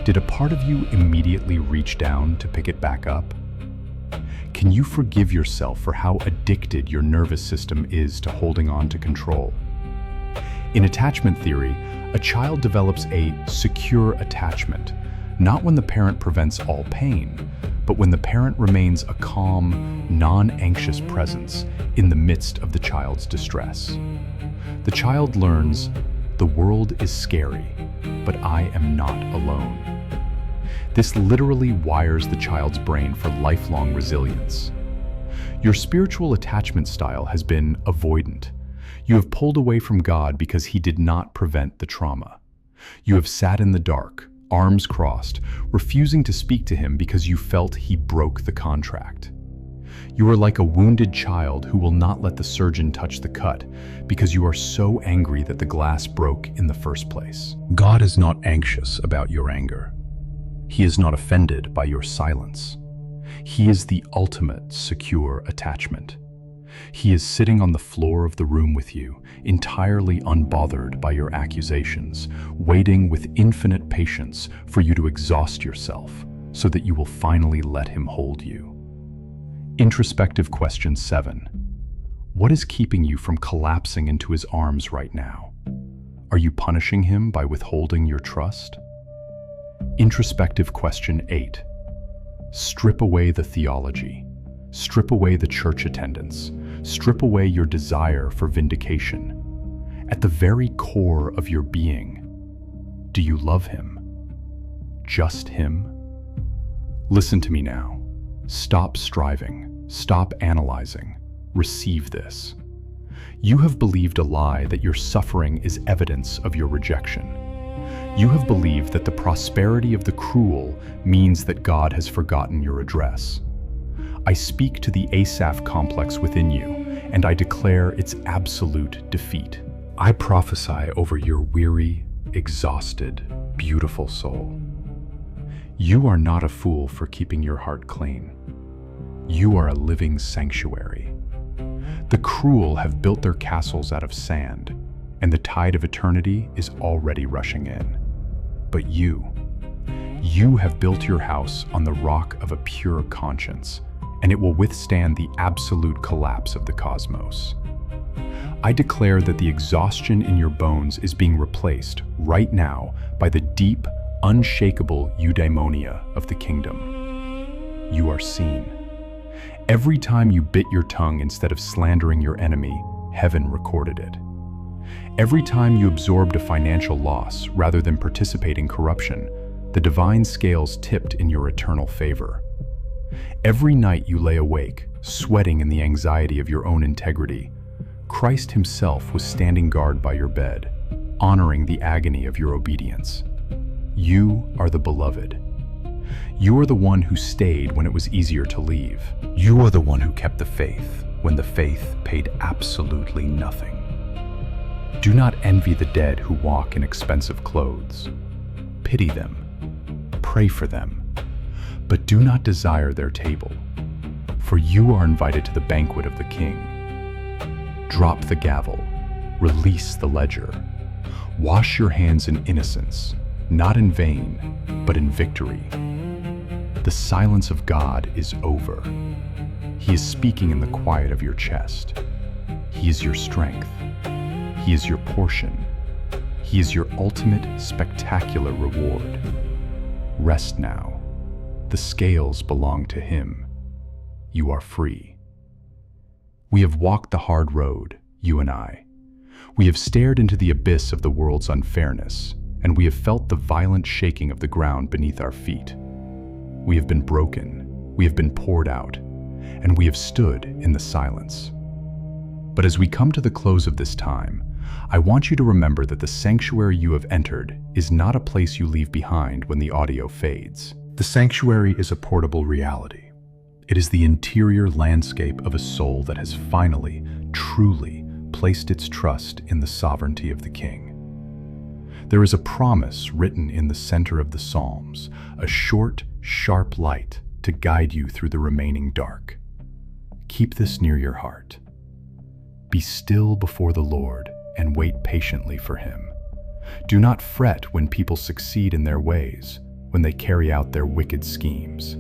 did a part of you immediately reach down to pick it back up? Can you forgive yourself for how addicted your nervous system is to holding on to control? In attachment theory, a child develops a secure attachment, not when the parent prevents all pain, but when the parent remains a calm, non-anxious presence in the midst of the child's distress. The child learns, the world is scary, but I am not alone. This literally wires the child's brain for lifelong resilience. Your spiritual attachment style has been avoidant. You have pulled away from God because he did not prevent the trauma. You have sat in the dark, arms crossed, refusing to speak to him because you felt he broke the contract. You are like a wounded child who will not let the surgeon touch the cut because you are so angry that the glass broke in the first place. God is not anxious about your anger. He is not offended by your silence. He is the ultimate secure attachment. He is sitting on the floor of the room with you, entirely unbothered by your accusations, waiting with infinite patience for you to exhaust yourself so that you will finally let him hold you. Introspective question 7. What is keeping you from collapsing into his arms right now? Are you punishing him by withholding your trust? Introspective question 8. Strip away the theology. Strip away the church attendance. Strip away your desire for vindication. At the very core of your being, do you love him? Just him? Listen to me now. Stop striving. Stop analyzing. Receive this. You have believed a lie that your suffering is evidence of your rejection. You have believed that the prosperity of the cruel means that God has forgotten your address. I speak to the Asaph Complex within you, and I declare its absolute defeat. I prophesy over your weary, exhausted, beautiful soul. You are not a fool for keeping your heart clean. You are a living sanctuary. The cruel have built their castles out of sand, and the tide of eternity is already rushing in. But you have built your house on the rock of a pure conscience, and it will withstand the absolute collapse of the cosmos. I declare that the exhaustion in your bones is being replaced right now by the deep, unshakable eudaimonia of the kingdom. You are seen. Every time you bit your tongue instead of slandering your enemy, heaven recorded it. Every time you absorbed a financial loss rather than participate in corruption, the divine scales tipped in your eternal favor. Every night you lay awake, sweating in the anxiety of your own integrity, Christ himself was standing guard by your bed, honoring the agony of your obedience. You are the beloved. You are the one who stayed when it was easier to leave. You are the one who kept the faith when the faith paid absolutely nothing. Do not envy the dead who walk in expensive clothes. Pity them. Pray for them. But do not desire their table, for you are invited to the banquet of the King. Drop the gavel. Release the ledger. Wash your hands in innocence, not in vain, but in victory. The silence of God is over. He is speaking in the quiet of your chest. He is your strength. He is your portion. He is your ultimate spectacular reward. Rest now. The scales belong to him. You are free. We have walked the hard road, you and I. We have stared into the abyss of the world's unfairness, and we have felt the violent shaking of the ground beneath our feet. We have been broken, we have been poured out, and we have stood in the silence. But as we come to the close of this time, I want you to remember that the sanctuary you have entered is not a place you leave behind when the audio fades. The sanctuary is a portable reality. It is the interior landscape of a soul that has finally, truly placed its trust in the sovereignty of the King. There is a promise written in the center of the Psalms, a short, sharp light to guide you through the remaining dark. Keep this near your heart. Be still before the Lord and wait patiently for him. Do not fret when people succeed in their ways, when they carry out their wicked schemes.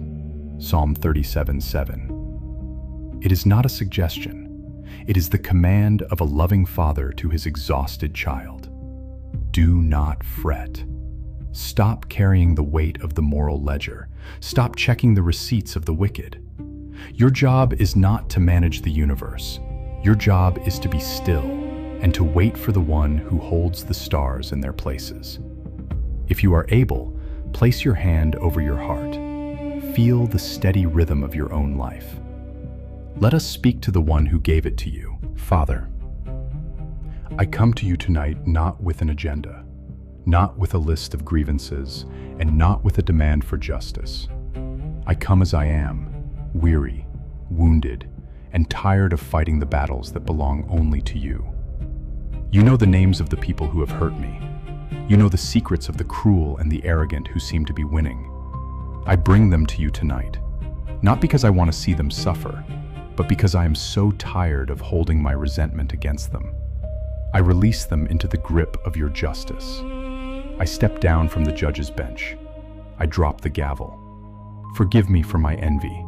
Psalm 37:7. It is not a suggestion. It is the command of a loving father to his exhausted child. Do not fret. Stop carrying the weight of the moral ledger. Stop checking the receipts of the wicked. Your job is not to manage the universe. Your job is to be still and to wait for the one who holds the stars in their places. If you are able, place your hand over your heart. Feel the steady rhythm of your own life. Let us speak to the one who gave it to you. Father, I come to you tonight not with an agenda, not with a list of grievances, and not with a demand for justice. I come as I am, weary, wounded, and tired of fighting the battles that belong only to you. You know the names of the people who have hurt me. You know the secrets of the cruel and the arrogant who seem to be winning. I bring them to you tonight, not because I want to see them suffer, but because I am so tired of holding my resentment against them. I release them into the grip of your justice. I step down from the judge's bench. I drop the gavel. Forgive me for my envy.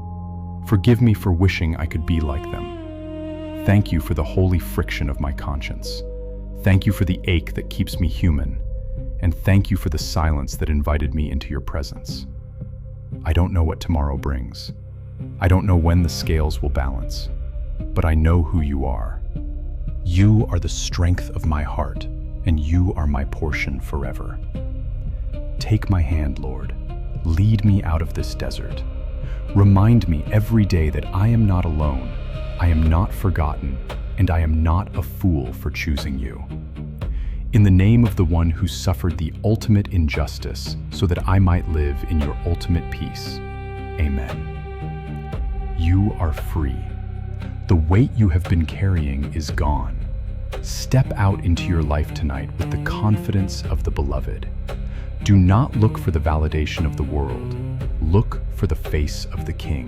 Forgive me for wishing I could be like them. Thank you for the holy friction of my conscience. Thank you for the ache that keeps me human. And thank you for the silence that invited me into your presence. I don't know what tomorrow brings. I don't know when the scales will balance, but I know who you are. You are the strength of my heart, and you are my portion forever. Take my hand, Lord. Lead me out of this desert. Remind me every day that I am not alone, I am not forgotten, and I am not a fool for choosing you. In the name of the one who suffered the ultimate injustice so that I might live in your ultimate peace. Amen. You are free. The weight you have been carrying is gone. Step out into your life tonight with the confidence of the beloved. Do not look for the validation of the world. Look for the face of the King.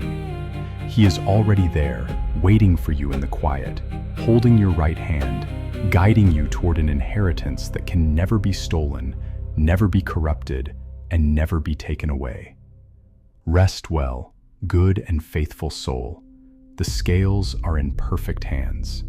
He is already there, waiting for you in the quiet, holding your right hand, guiding you toward an inheritance that can never be stolen, never be corrupted, and never be taken away. Rest well, good and faithful soul. The scales are in perfect hands.